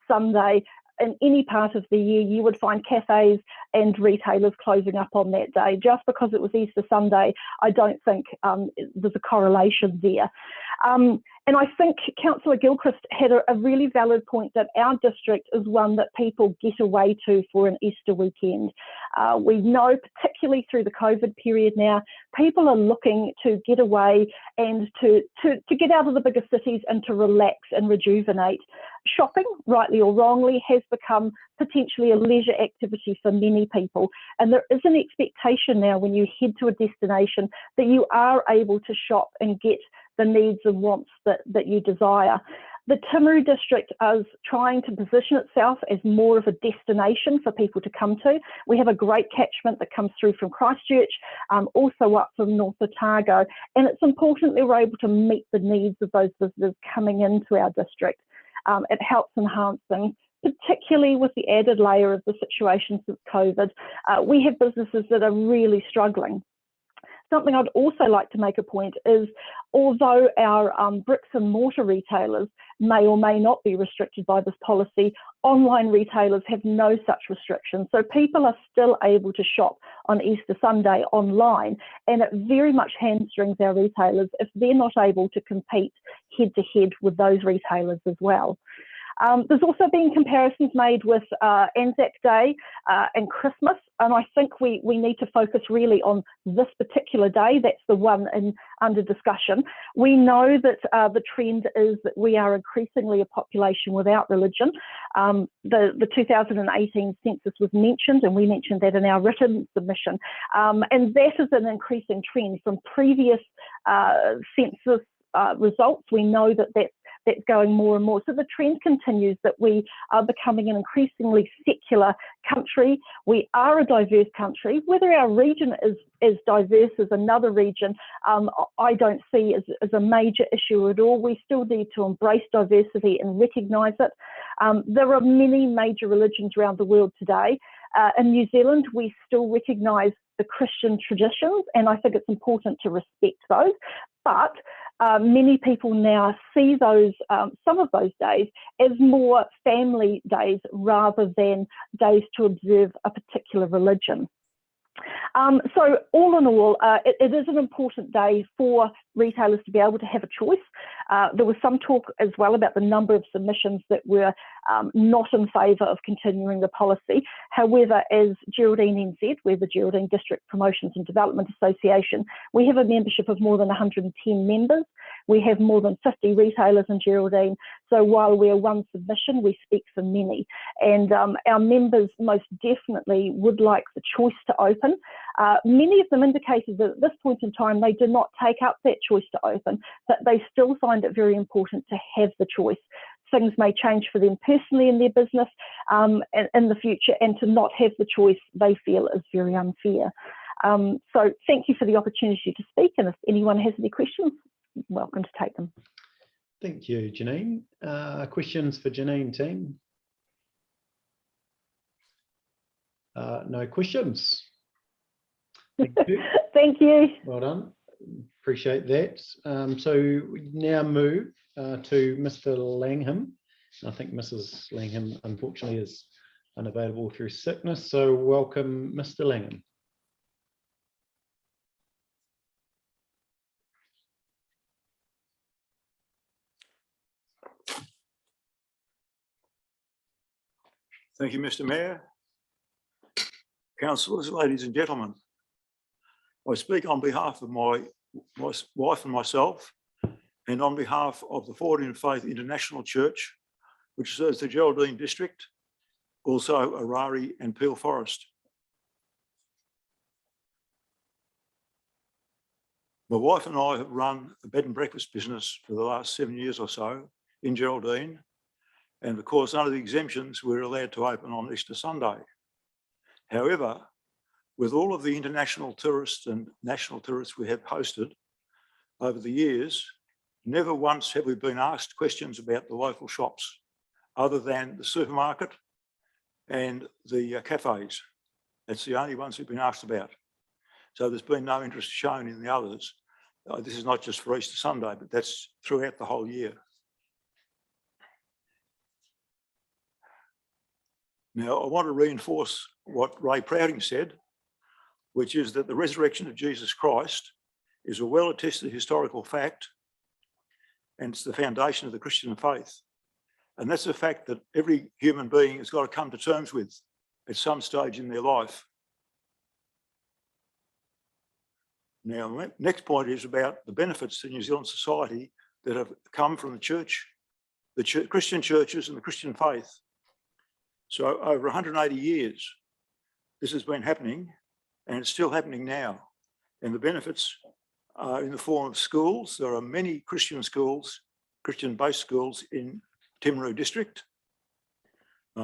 Sunday, in any part of the year, you would find cafes and retailers closing up on that day. Just because it was Easter Sunday, I don't think there's a correlation there. And I think Councillor Gilchrist had a really valid point that our district is one that people get away to for an Easter weekend. We know, particularly through the COVID period now, people are looking to get away and to get out of the bigger cities and to relax and rejuvenate. Shopping, rightly or wrongly, has become potentially a leisure activity for many people. And there is an expectation now when you head to a destination that you are able to shop and get the needs and wants that you desire. The Timaru district is trying to position itself as more of a destination for people to come to. We have a great catchment that comes through from Christchurch, also up from North Otago, and it's important that we're able to meet the needs of those visitors coming into our district. It helps enhance things, particularly with the added layer of the situation since COVID. We have businesses that are really struggling. Something I'd also like to make a point is, although our bricks and mortar retailers may or may not be restricted by this policy, online retailers have no such restrictions. So people are still able to shop on Easter Sunday online, and it very much hamstrings our retailers if they're not able to compete head to head with those retailers as well. There's also been comparisons made with Anzac Day and Christmas, and I think we need to focus really on this particular day. That's the one under discussion. We know that the trend is that we are increasingly a population without religion. The 2018 census was mentioned, and we mentioned that in our written submission, and that is an increasing trend from previous census results. We know that that's going more and more. So the trend continues that we are becoming an increasingly secular country. We are a diverse country. Whether our region is as diverse as another region, I don't see as a major issue at all. We still need to embrace diversity and recognise it. There are many major religions around the world today. In New Zealand, we still recognise the Christian traditions, and I think it's important to respect those. But many people now see those, some of those days as more family days rather than days to observe a particular religion. So all in all, it is an important day for retailers to be able to have a choice. There was some talk as well about the number of submissions that were not in favour of continuing the policy. However, as Geraldine NZ, we're the Geraldine District Promotions and Development Association, we have a membership of more than 110 members. We have more than 50 retailers in Geraldine. So while we're one submission, we speak for many. And our members most definitely would like the choice to open. Many of them indicated that at this point in time, they do not take up that choice to open, but they still find it very important to have the choice. Things may change for them personally in their business in the future, and to not have the choice they feel is very unfair. So thank you for the opportunity to speak, and if anyone has any questions, welcome to take them.
Thank you, Janine. Questions for Janine, team? No questions. Thank you.
Thank you.
Well done. Appreciate that. So we now move to Mr. Langham. I think Mrs. Langham unfortunately is unavailable through sickness, so welcome Mr. Langham.
Thank you, Mr. Mayor. Councillors, ladies and gentlemen. I speak on behalf of my wife and myself, and on behalf of the Forward in Faith International Church, which serves the Geraldine District, also Arari and Peel Forest. My wife and I have run a bed and breakfast business for the last 7 years or so in Geraldine. And of course, under the exemptions, we're allowed to open on Easter Sunday. However, with all of the international tourists and national tourists we have hosted over the years, never once have we been asked questions about the local shops, other than the supermarket and the cafes. That's the only ones we've been asked about. So there's been no interest shown in the others. This is not just for Easter Sunday, but that's throughout the whole year. Now, I want to reinforce what Ray Prouting said, which is that the resurrection of Jesus Christ is a well-attested historical fact, and it's the foundation of the Christian faith. And that's a fact that every human being has got to come to terms with at some stage in their life. Now, next point is about the benefits to New Zealand society that have come from the church, Christian churches and the Christian faith. So over 180 years, this has been happening, and it's still happening now. And the benefits are in the form of schools. There are many Christian schools, Christian-based schools in Timaru district.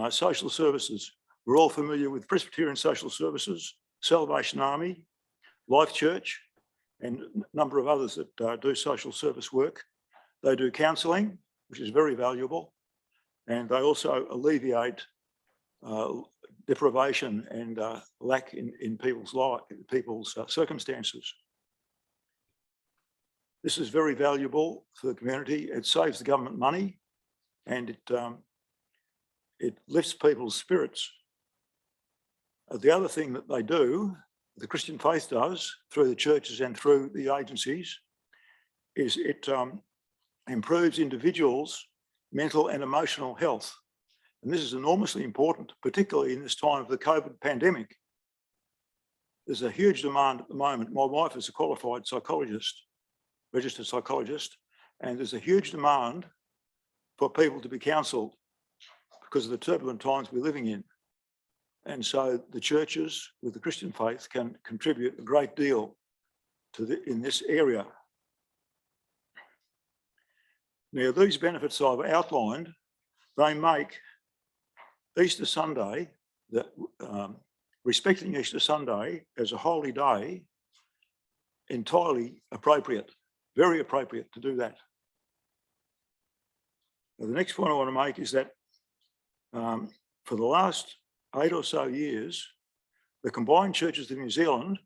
Social services. We're all familiar with Presbyterian Social Services, Salvation Army, Life Church, and a number of others that do social service work. They do counselling, which is very valuable, and they also alleviate deprivation and lack in people's life, people's circumstances. This is very valuable for the community. It saves the government money, and it lifts people's spirits. The other thing that they do, the Christian faith does, through the churches and through the agencies, is it improves individuals' mental and emotional health. And this is enormously important, particularly in this time of the COVID pandemic. There's a huge demand at the moment. My wife is a qualified psychologist, registered psychologist, and there's a huge demand for people to be counselled because of the turbulent times we're living in. And so the churches with the Christian faith can contribute a great deal to in this area. Now, these benefits I've outlined, they make Easter Sunday, respecting Easter Sunday as a holy day, entirely appropriate, very appropriate to do that. Now, the next point I want to make is that for the last 8 or so years, the combined churches of New Zealand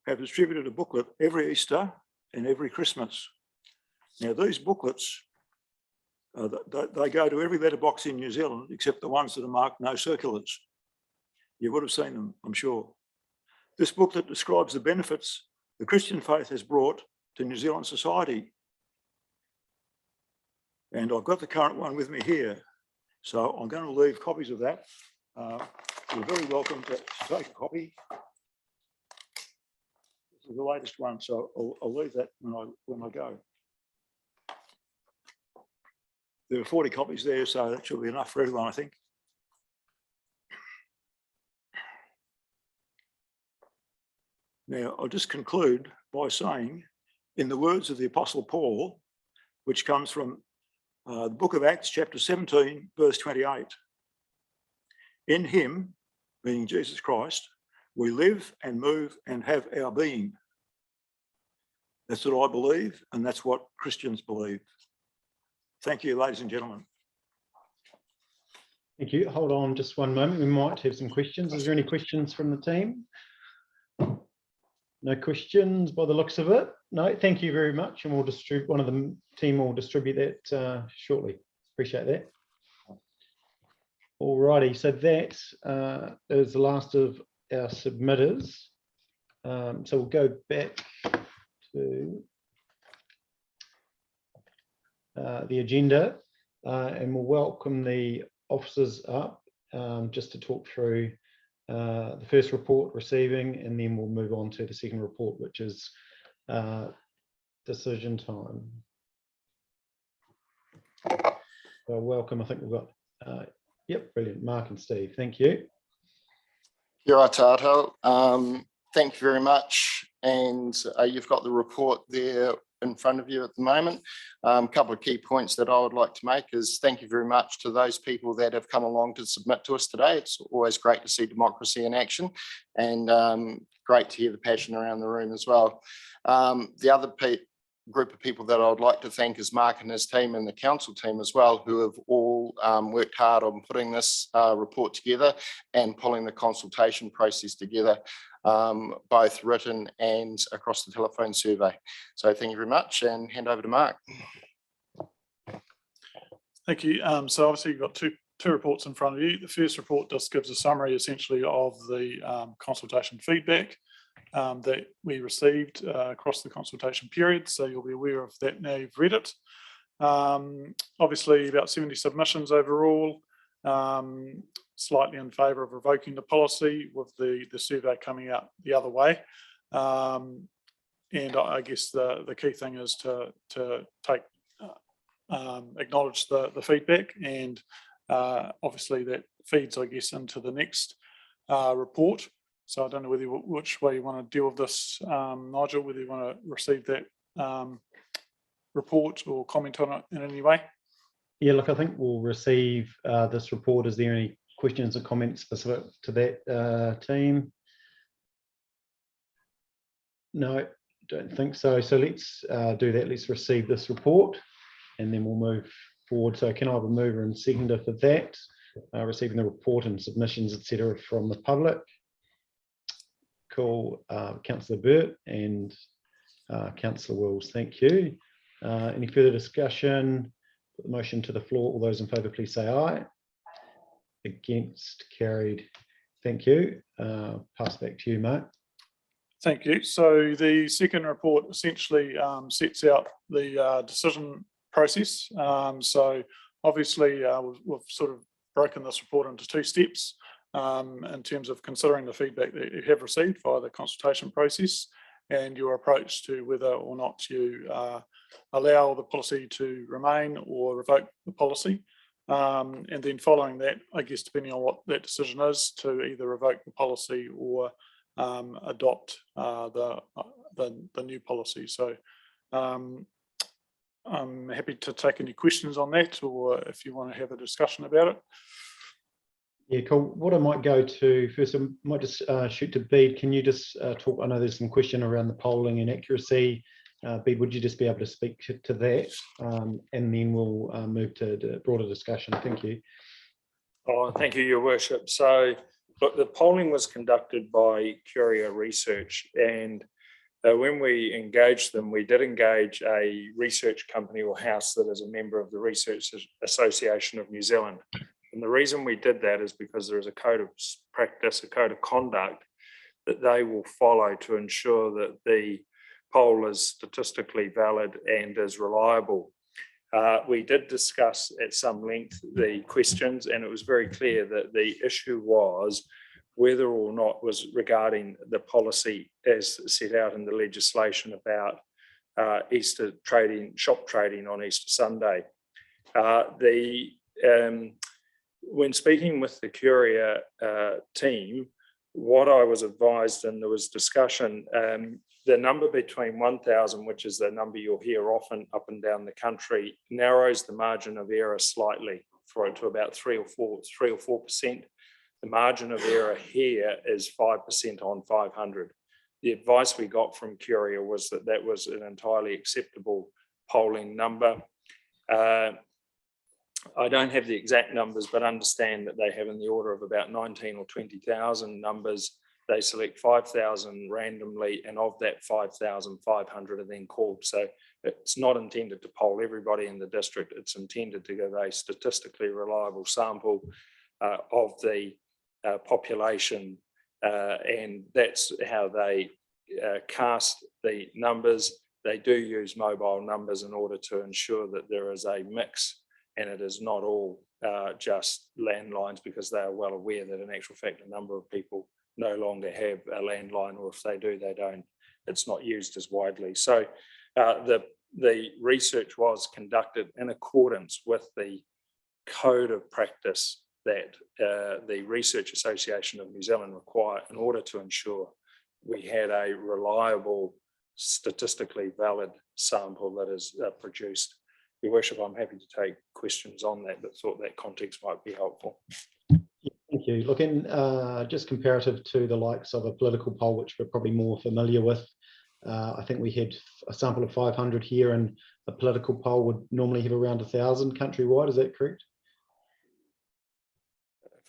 have distributed a booklet every Easter and every Christmas. Now, these booklets, they go to every letterbox in New Zealand except the ones that are marked no circulars. You would have seen them, I'm sure. This booklet describes the benefits the Christian faith has brought to New Zealand society. And I've got the current one with me here. So I'm going to leave copies of that. You're very welcome to take a copy. This is the latest one, so I'll leave that when I go. There are 40 copies there, so that should be enough for everyone, I think. Now, I'll just conclude by saying, in the words of the Apostle Paul, which comes from the book of Acts, chapter 17, verse 28, in him, meaning Jesus Christ, we live and move and have our being. That's what I believe, and that's what Christians believe. Thank you, ladies and gentlemen.
Thank you. Hold on just one moment. We might have some questions. Is there any questions from the team? No questions by the looks of it. No, thank you very much. And we'll distribute, one of the team will distribute that shortly. Appreciate that. Alrighty, so that is the last of our submitters. So we'll go back to the agenda and we'll welcome the officers up just to talk through the first report receiving, and then we'll move on to the second report, which is decision time. So welcome, I think we've got, yep, brilliant, Mark and Steve, thank you.
Kia ora tātou. Thank you very much. And you've got the report there in front of you at the moment. A couple of key points that I would like to make is thank you very much to those people that have come along to submit to us today. It's always great to see democracy in action, and great to hear the passion around the room as well. The other group of people that I would like to thank is Mark and his team and the council team as well, who have all worked hard on putting this report together and pulling the consultation process together, both written and across the telephone survey. So thank you very much, and hand over to Mark.
Thank you. So obviously you've got two reports in front of you. The first report just gives a summary essentially of the consultation feedback that we received across the consultation period. So you'll be aware of that now you've read it. Obviously about 70 submissions overall, slightly in favour of revoking the policy, with the survey coming out the other way. And I guess the key thing is to take acknowledge the feedback, and obviously that feeds, I guess, into the next report. So I don't know which way you want to deal with this, Nigel, whether you want to receive that report or comment on it in any way.
Yeah, look, I think we'll receive this report. Is there any questions or comments specific to that team? No, don't think so. So let's do that. Let's receive this report and then we'll move forward. So can I have a mover and seconder for that? Receiving the report and submissions, etc., from the public. Cool. Councillor Burt and Councillor Wills, thank you. Any further discussion? Put the motion to the floor. All those in favour, please say aye. Against, carried. Thank you. Pass back to you, Mark.
Thank you. So the second report essentially sets out the decision process. So obviously we've sort of broken this report into two steps in terms of considering the feedback that you have received via the consultation process and your approach to whether or not you allow the policy to remain or revoke the policy. And then following that, I guess, depending on what that decision is, to either revoke the policy or adopt the new policy. So I'm happy to take any questions on that, or if you want to have a discussion about it.
Yeah, cool. What I might go to first, I might just shoot to Bede. Can you just talk? I know there's some question around the polling and accuracy. Bede, would you just be able to speak to that? And then we'll move to broader discussion. Thank you.
Oh, thank you, Your Worship. So, look, the polling was conducted by Curia Research, and when we engaged them, we did engage a research company or house that is a member of the Research Association of New Zealand. And the reason we did that is because there is a code of practice, a code of conduct that they will follow to ensure that the poll is statistically valid and is reliable. We did discuss at some length the questions, and it was very clear that the issue was whether or not was regarding the policy as set out in the legislation about Easter trading, shop trading on Easter Sunday. When speaking with the Curia team, what I was advised, and there was discussion, the number between 1,000, which is the number you'll hear often up and down the country, narrows the margin of error slightly to about 3 or 4%. The margin of error here is 5% on 500. The advice we got from Curia was that that was an entirely acceptable polling number. I don't have the exact numbers, but understand that they have in the order of about 19 or 20,000 numbers. They select 5,000 randomly, and of that 5,500 are then called. So it's not intended to poll everybody in the district. It's intended to give a statistically reliable sample of the population, and that's how they cast the numbers. They do use mobile numbers in order to ensure that there is a mix, and it is not all just landlines, because they are well aware that in actual fact a number of people no longer have a landline, or if they do, they don't. It's not used as widely. So the research was conducted in accordance with the code of practice that the Research Association of New Zealand require in order to ensure we had a reliable, statistically valid sample that is produced. Your Worship, I'm happy to take questions on that, but thought that context might be helpful.
Thank you. Looking just comparative to the likes of a political poll, which we're probably more familiar with, I think we had a sample of 500 here, and a political poll would normally have around 1,000 countrywide. Is that correct?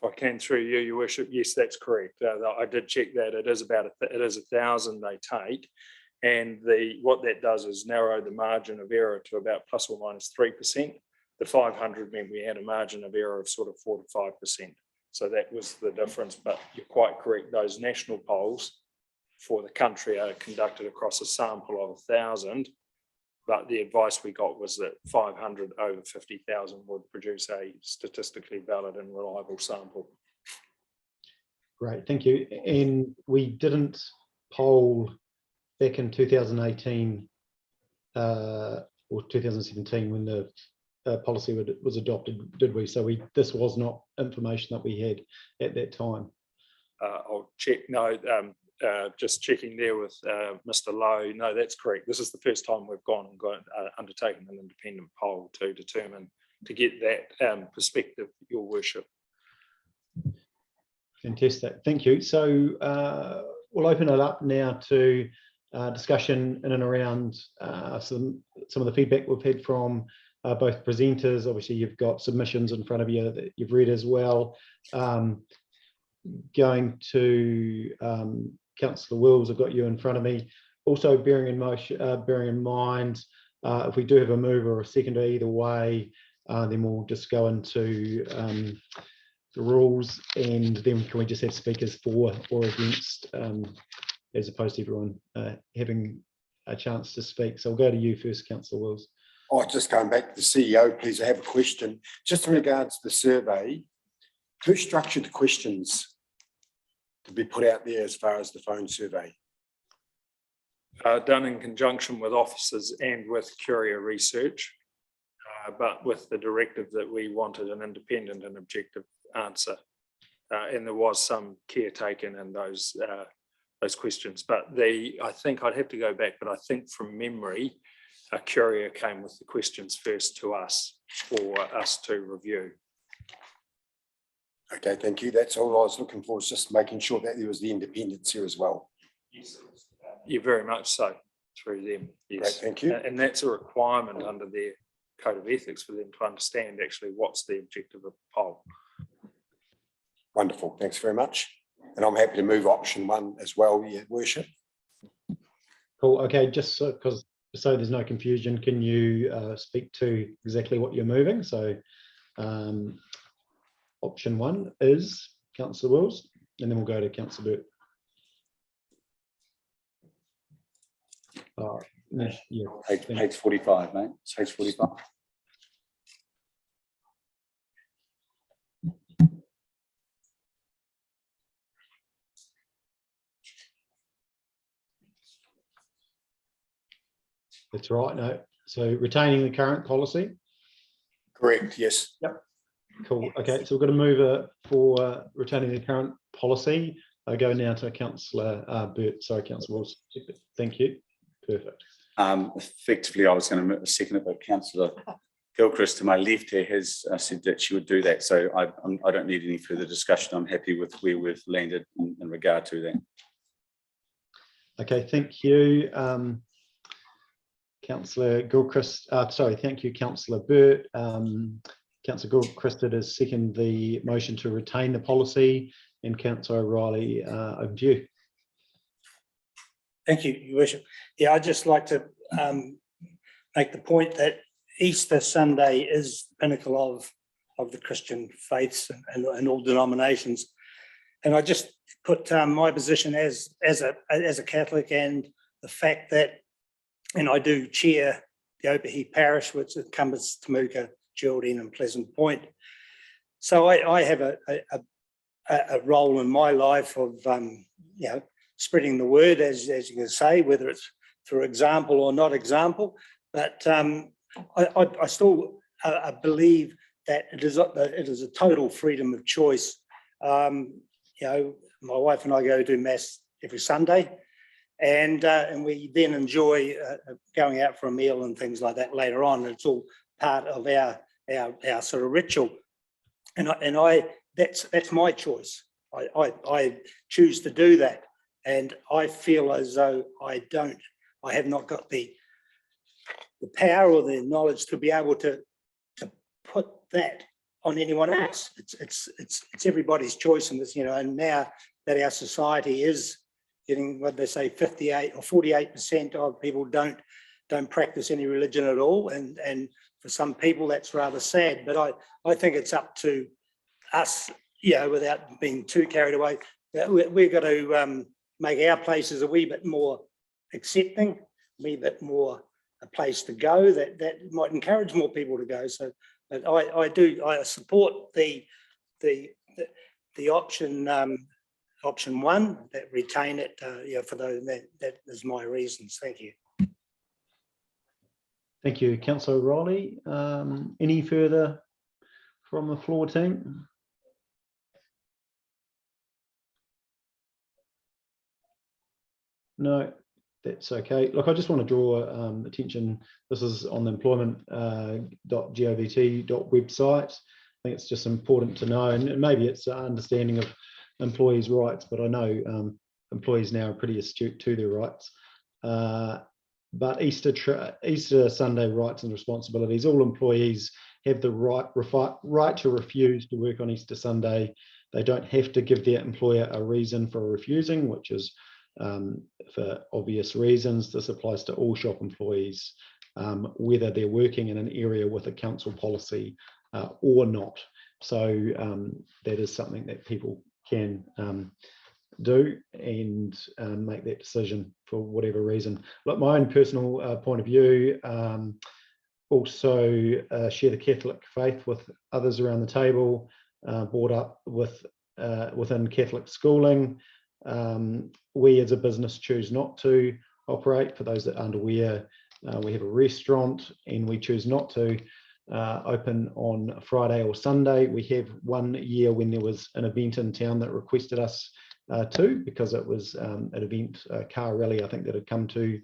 If I can through you, Your Worship, yes, that's correct. I did check that. It is about it is 1,000 they take, and what that does is narrow the margin of error to about plus or minus 3%. The 500 meant we had a margin of error of sort of 4 to 5%. So that was the difference. But you're quite correct. Those national polls for the country are conducted across a sample of 1,000. But the advice we got was that 500 over 50,000 would produce a statistically valid and reliable sample.
Great, thank you. And we didn't poll back in 2018 or 2017 when the policy was adopted, did we? So this was not information that we had at that time.
I'll check. No, just checking there with Mr. Lowe. No, that's correct. This is the first time we've undertaken an independent poll to determine, to get that perspective, Your Worship.
Fantastic, thank you. So we'll open it up now to discussion in and around some of the feedback we've had from both presenters. Obviously, you've got submissions in front of you that you've read as well. Going to Councillor Wills, I've got you in front of me. Also bearing in mind, if we do have a move or a seconder either way, then we'll just go into the rules, and then can we just have speakers for or against, as opposed to everyone having a chance to speak. So I'll go to you first, Councillor Wills.
Oh, just going back to the CEO, please, I have a question. Just in regards to the survey, who structured the questions to be put out there as far as the phone survey?
Done in conjunction with officers and with Curia Research, but with the directive that we wanted an independent and objective answer. And there was some care taken in those questions. But I think I'd have to go back, but I think from memory, Curia came with the questions first to us for us to review.
Okay, thank you. That's all I was looking for, is just making sure that there was the independence here as well.
Yes, yeah, very much so, through them. Yes.
Great, thank you.
And that's a requirement under their code of ethics for them to understand actually what's the objective of the poll.
Wonderful, thanks very much. And I'm happy to move option 1 as well, Your Worship.
Cool, okay, just so there's no confusion, can you speak to exactly what you're moving? So option 1 is Councillor Wills, and then we'll go to Councillor Burt. Yeah,
page 45, mate. Page 45.
That's right. No, so retaining the current policy.
Correct. Yes.
Yep. Cool. Okay, so we're going to move it for retaining the current policy. I go now to Councillor Burt. Sorry, Councillor Wills. Thank you. Perfect.
Effectively, I was going to second it, but Councillor Gilchrist to my left here has said that she would do that. So I don't need any further discussion. I'm happy with where we've landed in regard to that.
Okay, thank you. Councillor Gilchrist, sorry, thank you, Councillor Burt. Councillor Gilchrist has seconded the motion to retain the policy, and Councillor O'Reilly, over to you.
Thank you, Your Worship. Yeah, I'd just like to make the point that Easter Sunday is the pinnacle of the Christian faiths and all denominations. And I just put my position as a Catholic, and the fact that, and I do chair the Opahi parish, which encompasses Temuka, Geraldine and Pleasant Point. So I have a role in my life of spreading the word, as you can say, whether it's through example or not example. But I still believe that it is a total freedom of choice. My wife and I go to mass every Sunday, and we then enjoy going out for a meal and things like that later on. It's all part of our sort of ritual, and that's my choice. I choose to do that, and I feel as though I have not got the power or the knowledge to be able to put that on anyone else. It's everybody's choice in this, and now that our society is getting, what they say, 58 or 48% of people don't practice any religion at all, and for some people that's rather sad. But I think it's up to us, without being too carried away, that we've got to make our places a wee bit more accepting, a wee bit more a place to go that might encourage more people to go. So but I support the option one, that retain it, for those that is my reasons. Thank you.
Thank you, Councillor Riley. Any further from the floor team? No, that's okay. Look, I just want to draw attention. This is on the employment.govt.website. I think it's just important to know, and maybe it's an understanding of employees' rights, but I know employees now are pretty astute to their rights. But Easter Sunday rights and responsibilities. All employees have the right to refuse to work on Easter Sunday. They don't have to give their employer a reason for refusing, which is for obvious reasons. This applies to all shop employees, whether they're working in an area with a council policy or not. So that is something that people can do and make that decision for whatever reason. Look, my own personal point of view, also share the Catholic faith with others around the table, brought up within Catholic schooling. We as a business choose not to operate. For those that aren't aware, we have a restaurant and we choose not to open on Friday or Sunday. We have one year when there was an event in town that requested us to, because it was an event, a car rally, I think, that had come to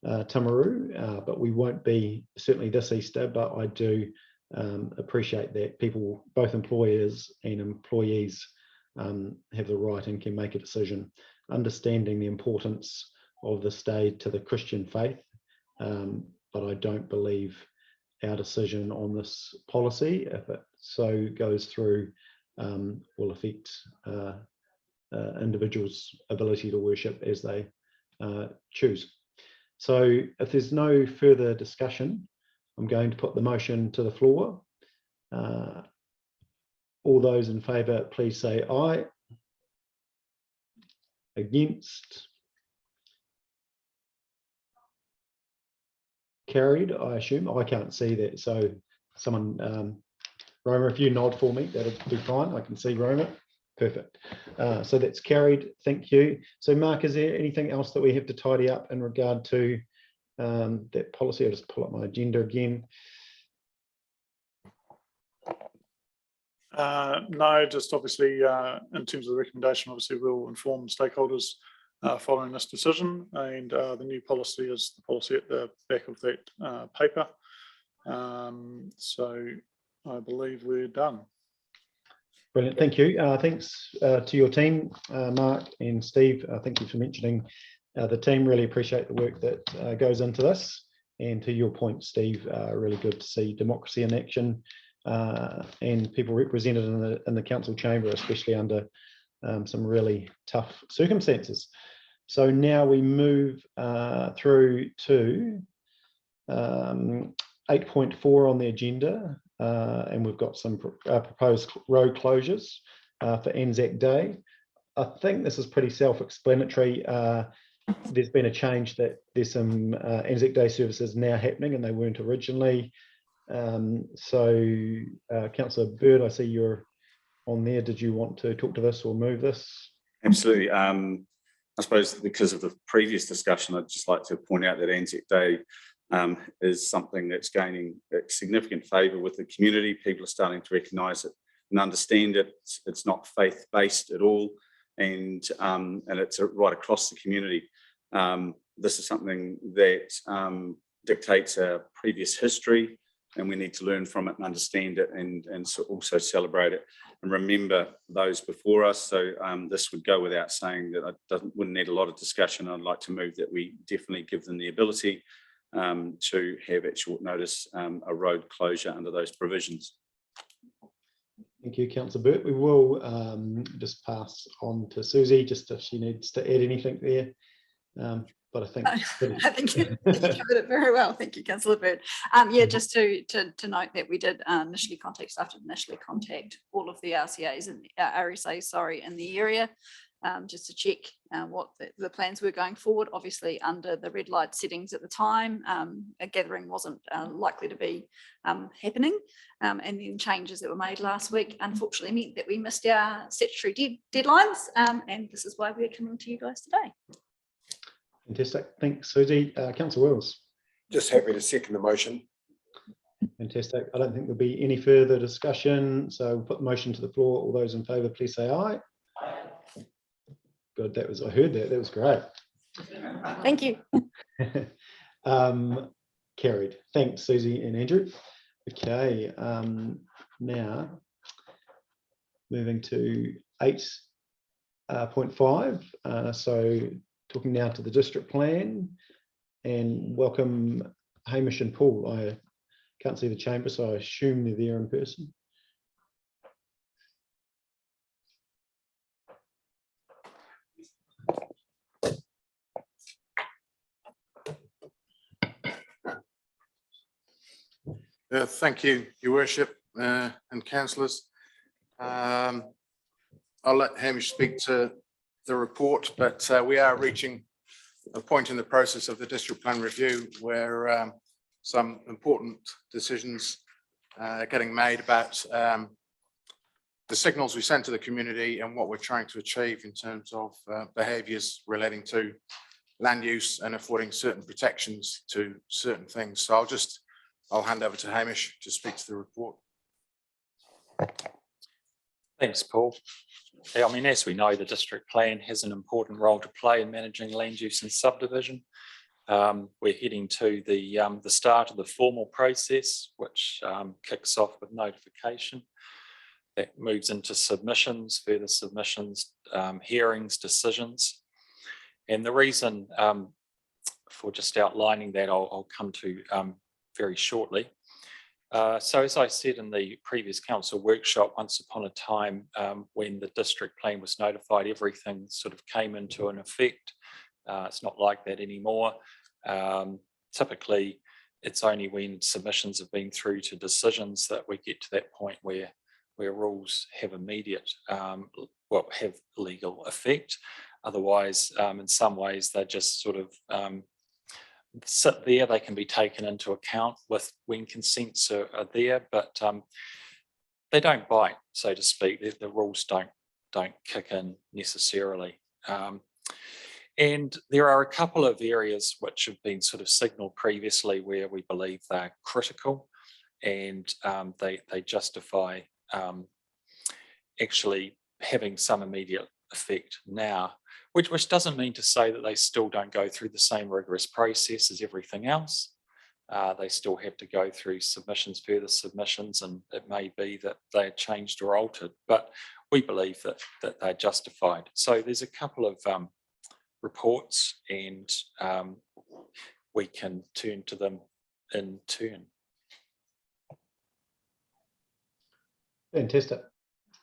Timaru, but we won't be certainly this Easter. But I do appreciate that people, both employers and employees, have the right and can make a decision, understanding the importance of this day to the Christian faith. But I don't believe our decision on this policy, if it so goes through, will affect individuals' ability to worship as they choose. So if there's no further discussion, I'm going to put the motion to the floor. All those in favour, please say aye. Against? Carried, I assume. I can't see that, so someone, Roma, if you nod for me, that'll be fine. I can see Roma. Perfect. So that's carried. Thank you. So Mark, is there anything else that we have to tidy up in regard to that policy? I'll just pull up my agenda again.
No, just obviously in terms of the recommendation, obviously we'll inform stakeholders following this decision, and the new policy is the policy at the back of that paper. So I believe we're done.
Brilliant, thank you. Thanks to your team, Mark and Steve. Thank you for mentioning the team. Really appreciate the work that goes into this. And to your point, Steve, really good to see democracy in action and people represented in the council chamber, especially under some really tough circumstances. So now we move through to 8.4 on the agenda, and we've got some proposed road closures for Anzac Day. I think this is pretty self-explanatory. There's been a change that there's some Anzac Day services now happening and they weren't originally. Councillor Bird, I see you're on there. Did you want to talk to this or move this?
Absolutely. I suppose because of the previous discussion, I'd just like to point out that Anzac Day is something that's gaining significant favour with the community. People are starting to recognise it and understand it. It's not faith-based at all, and it's right across the community. This is something that dictates our previous history, and we need to learn from it and understand it, and so also celebrate it and remember those before us. So this would go without saying that wouldn't need a lot of discussion. I'd like to move that we definitely give them the ability to have at short notice a road closure under those provisions.
Thank you, Councillor Burt. We will just pass on to Susie, just if she needs to add anything there. But I think
I think you covered it very well. Thank you, Councillor Bird. Yeah, just to note that we did initially contact all of the RCAs and RSAs, in the area, just to check what the plans were going forward. Obviously, under the red light settings at the time, a gathering wasn't likely to be happening, and then changes that were made last week unfortunately meant that we missed our statutory deadlines, and this is why we're coming to you guys today.
Fantastic. Thanks, Susie. Councillor Wills.
Just happy to second the motion.
Fantastic. I don't think there'll be any further discussion, so we'll put the motion to the floor. All those in favour, please say aye. Good. I heard that. That was great.
Thank you.
Carried. Thanks, Susie and Andrew. Okay. Now moving to 8.5. So talking now to the district plan, and welcome Hamish and Paul. I can't see the chamber, so I assume they're there in person.
Thank you, Your Worship and councillors. I'll let Hamish speak to the report, but we are reaching a point in the process of the district plan review where some important decisions are getting made about the signals we send to the community and what we're trying to achieve in terms of behaviours relating to land use and affording certain protections to certain things. So I'll hand over to Hamish to speak to the report.
Thanks, Paul. I mean, as we know, the district plan has an important role to play in managing land use and subdivision. We're heading to the start of the formal process, which kicks off with notification. That moves into submissions, further submissions, hearings, decisions. And the reason for just outlining that, I'll come to very shortly. So as I said in the previous council workshop, once upon a time when the district plan was notified, everything sort of came into an effect. It's not like that anymore. Typically, it's only when submissions have been through to decisions that we get to that point where rules have immediate, have legal effect. Otherwise, in some ways, they're just sort of sit there. They can be taken into account with when consents are there, but they don't bite, so to speak. The rules don't kick in necessarily. And there are a couple of areas which have been sort of signalled previously where we believe they're critical, and they justify actually having some immediate effect now. Which doesn't mean to say that they still don't go through the same rigorous process as everything else. They still have to go through submissions, further submissions, and it may be that they're changed or altered, but we believe that they're justified. So there's a couple of reports, and we can turn to them in turn.
Fantastic.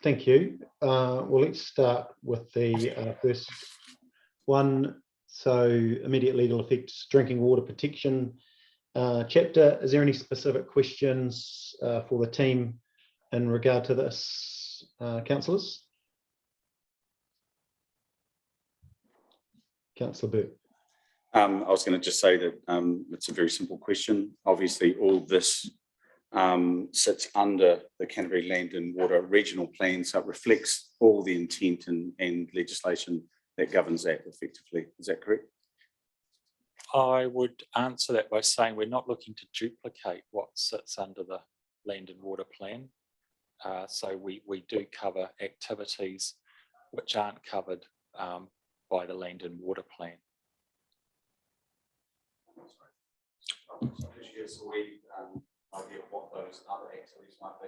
Thank you. Well, let's start with the first one. So immediate legal effects, drinking water protection. chapter. Is there any specific questions for the team in regard to this, councillors? Councillor Burt.
I was going to just say that it's a very simple question. Obviously, all this sits under the Canterbury Land and Water Regional Plan, so it reflects all the intent and legislation that governs that effectively. Is that correct?
I would answer that by saying we're not looking to duplicate what sits under the Land and Water Plan. So we do cover activities which aren't covered by the Land and Water Plan. Idea of what those other activities might be.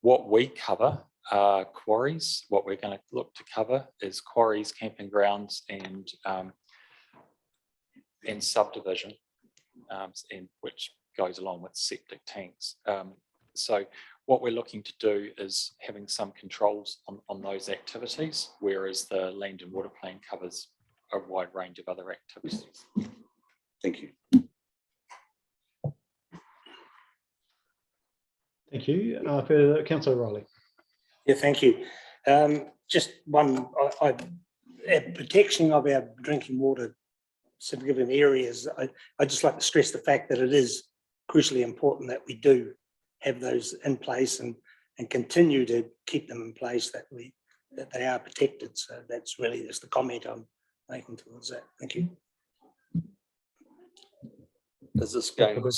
What we cover are quarries. What we're going to look to cover is quarries, camping grounds, and subdivision, and which goes along with septic tanks. So what we're looking to do is having some controls on those activities, whereas the Land and Water Plan covers a wide range of other activities.
Thank you.
Thank you. For Councillor Riley.
Yeah, thank you. Just one, protection of our drinking water significant areas. I just like to stress the fact that it is crucially important that we do have those in place and continue to keep them in place, that they are protected. So that's really just the comment I'm making towards that. Thank you.
Is this going to,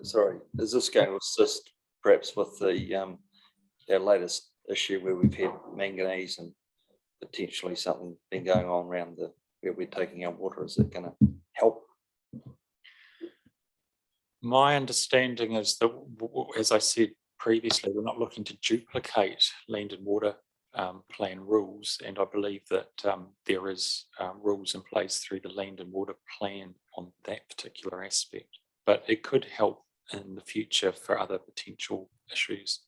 sorry, is this going to assist perhaps with the our latest issue where we've had manganese and potentially something been going on around where we're taking our water? Is it going to help?
My understanding is that, as I said previously, we're not looking to duplicate Land and Water Plan rules, and I believe that there is rules in place through the Land and Water Plan on that particular aspect, but it could help in the future for other potential issues.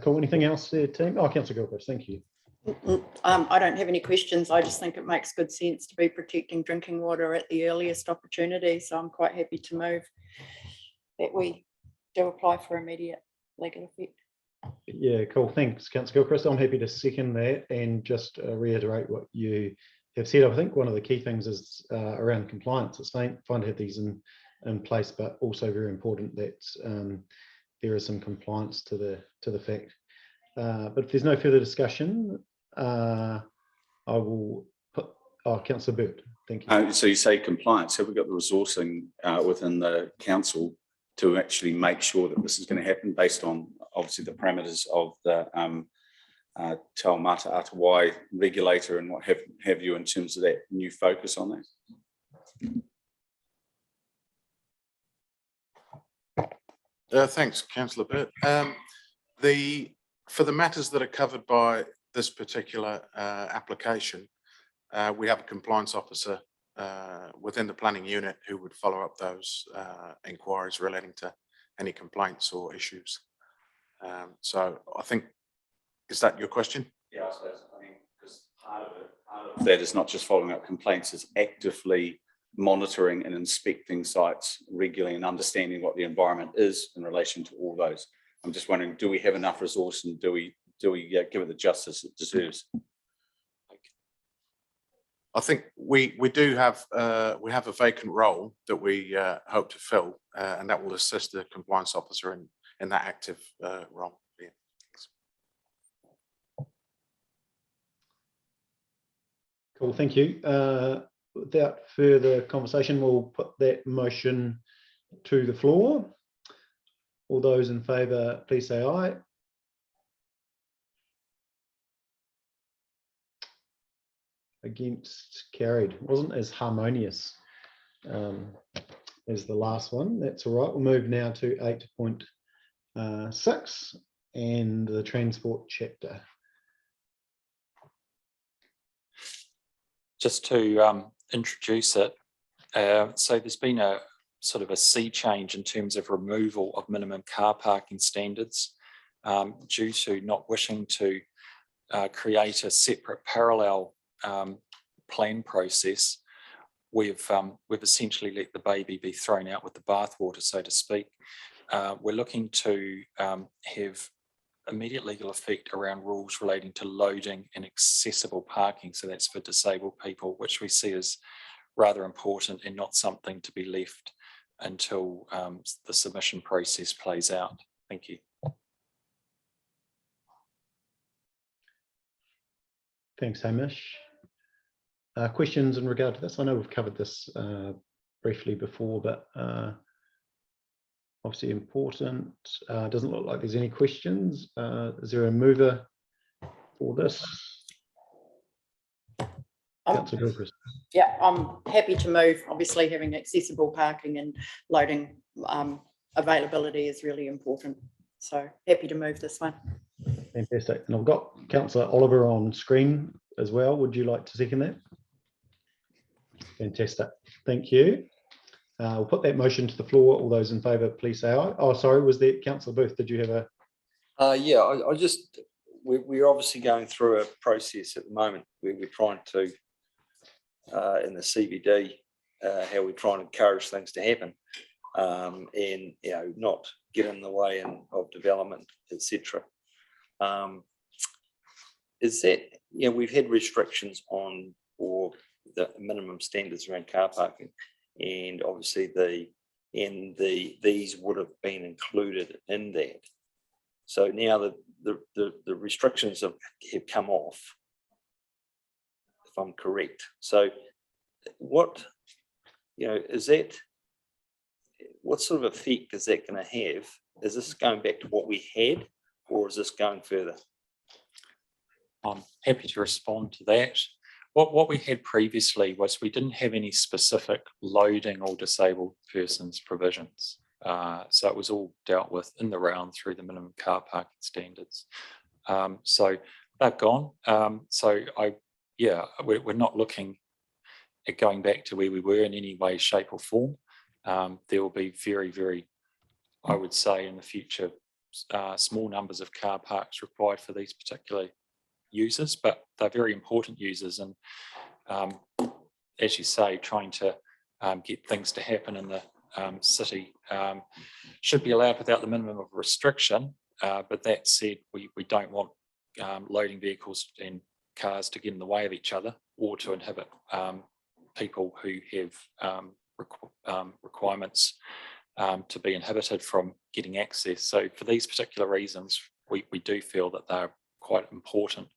Cool. Anything else there, team? Oh, Councillor Gilchrist, thank you.
I don't have any questions. I just think it makes good sense to be protecting drinking water at the earliest opportunity. So I'm quite happy to move that we do apply for immediate legal effect.
Yeah, cool. Thanks, Councillor Gilchrist. I'm happy to second that and just reiterate what you have said. I think one of the key things is around compliance. It's fine to have these in place, but also very important that there is some compliance to the fact. But if there's no further discussion, I will put, Councillor Burt, thank you.
So you say compliance, have we got the resourcing within the council to actually make sure that this is going to happen based on obviously the parameters of the Taumata Atawai regulator and what have you in terms of that new focus on that?
Thanks, Councillor Burt. For the matters that are covered by this particular application, we have a compliance officer within the planning unit who would follow up those inquiries relating to any complaints or issues. So I think, is that your question?
Yeah, I suppose. I mean, because part of that is not just following up complaints, it's actively monitoring and inspecting sites regularly and understanding what the environment is in relation to all those. I'm just wondering, do we have enough resource and do we give it the justice it deserves?
I think we do have a vacant role that we hope to fill, and that will assist the compliance officer in that active role. Yeah.
Cool, thank you. Without further conversation, we'll put that motion to the floor. All those in favour, please say aye. Against, carried. Wasn't as harmonious as the last one. That's all right. We'll move now to 8.6 and the transport chapter.
Just to introduce it, so there's been a sort of a sea change in terms of removal of minimum car parking standards due to not wishing to create a separate parallel plan process, we've essentially let the baby be thrown out with the bathwater, so to speak. We're looking to have immediate legal effect around rules relating to loading and accessible parking. So that's for disabled people, which we see as rather important and not something to be left until the submission process plays out. Thank you.
Thanks, Hamish. Questions in regard to this? I know we've covered this briefly before, but obviously important. Doesn't look like there's any questions. Is there a mover for this? Councillor Gilchrist.
Yeah, I'm happy to move. Obviously, having accessible parking and loading availability is really important. So happy to move this one.
Fantastic. And I've got Councillor Oliver on screen as well. Would you like to second that? Fantastic. Thank you. We'll put that motion to the floor. All those in favour, please say aye. Oh, sorry, was that Councillor Booth? Did you have a?
Yeah, I just, we're obviously going through a process at the moment where we're trying to, in the CBD, how we try and encourage things to happen, and not get in the way of development, etc. Is that, we've had restrictions on or the minimum standards around car parking, and obviously these would have been included in that. So now the restrictions have come off, if I'm correct. So what, is that, what sort of effect is that going to have? Is this going back to what we had, or is this going further?
I'm happy to respond to that. What we had previously was we didn't have any specific loading or disabled persons provisions. So it was all dealt with in the round through the minimum car parking standards. So they've gone. We're not looking at going back to where we were in any way, shape or form. There will be very, very, I would say in the future, small numbers of car parks required for these particular users, but they're very important users. And as you say, trying to get things to happen in the city should be allowed without the minimum of restriction. But that said, we don't want loading vehicles and cars to get in the way of each other or to inhibit people who have requirements to be inhibited from getting access. So for these particular reasons, we do feel that they're quite important.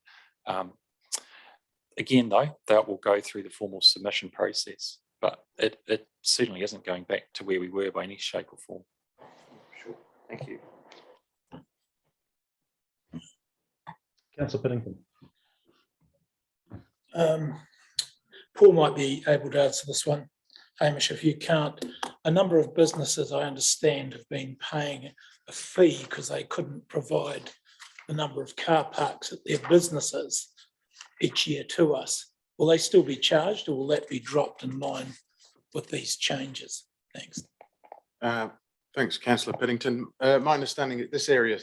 Again, though, that will go through the formal submission process, but it certainly isn't going back to where we were by any shape or form.
Sure, thank you.
Councillor Piddington.
Paul might be able to answer this one. Hamish, if you can't, a number of businesses, I understand, have been paying a fee because they couldn't provide the number of car parks at their businesses each year to us. Will they still be charged, or will that be dropped in line with these changes? Thanks.
Thanks, Councillor Piddington. My understanding that this area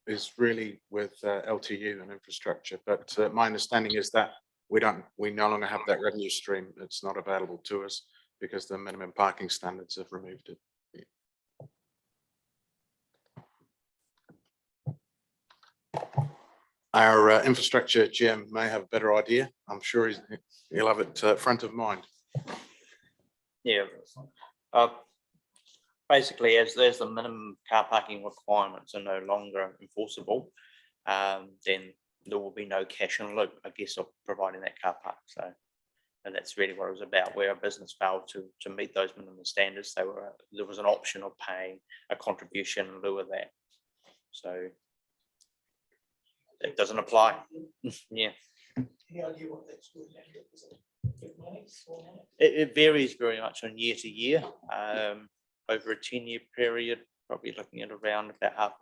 is really with LTU and infrastructure, but my understanding is that we no longer have that revenue stream. It's not available to us because the minimum parking standards have removed it. Our infrastructure GM may have a better idea. I'm sure he'll have it front of mind.
Yeah. Basically, as the minimum car parking requirements are no longer enforceable, then there will be no cash in lieu, I guess, of providing that car park. So, and that's really what it was about. Where a business failed to meet those minimum standards, there was an option of paying a contribution in lieu of that. So it doesn't apply. Yeah.
Any idea what that's worth?
It varies very much on year to year. Over a 10-year period, probably looking at around about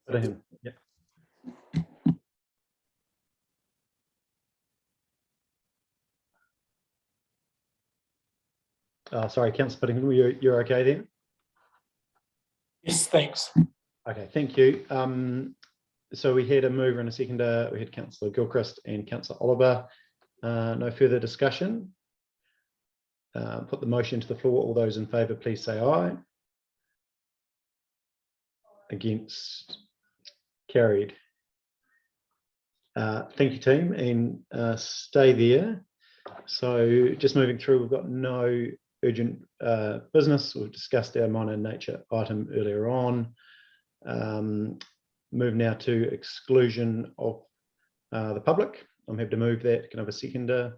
$500,000.
Yeah. Sorry, Councillor Puddington, you're okay then?
Yes, thanks.
Okay, thank you. So we had a mover and a seconder. We had Councillor Gilchrist and Councillor Oliver. No further discussion. Put the motion to the floor. All those in favour, please say aye. Against? Carried. Thank you, team, and stay there. So just moving through, we've got no urgent business. We've discussed our minor nature item earlier on. Move now to exclusion of the public. I'm happy to move that. Can I have a seconder?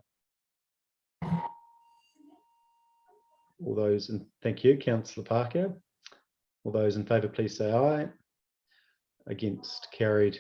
All those, and thank you, Councillor Parker. All those in favour, please say aye. Against? Carried.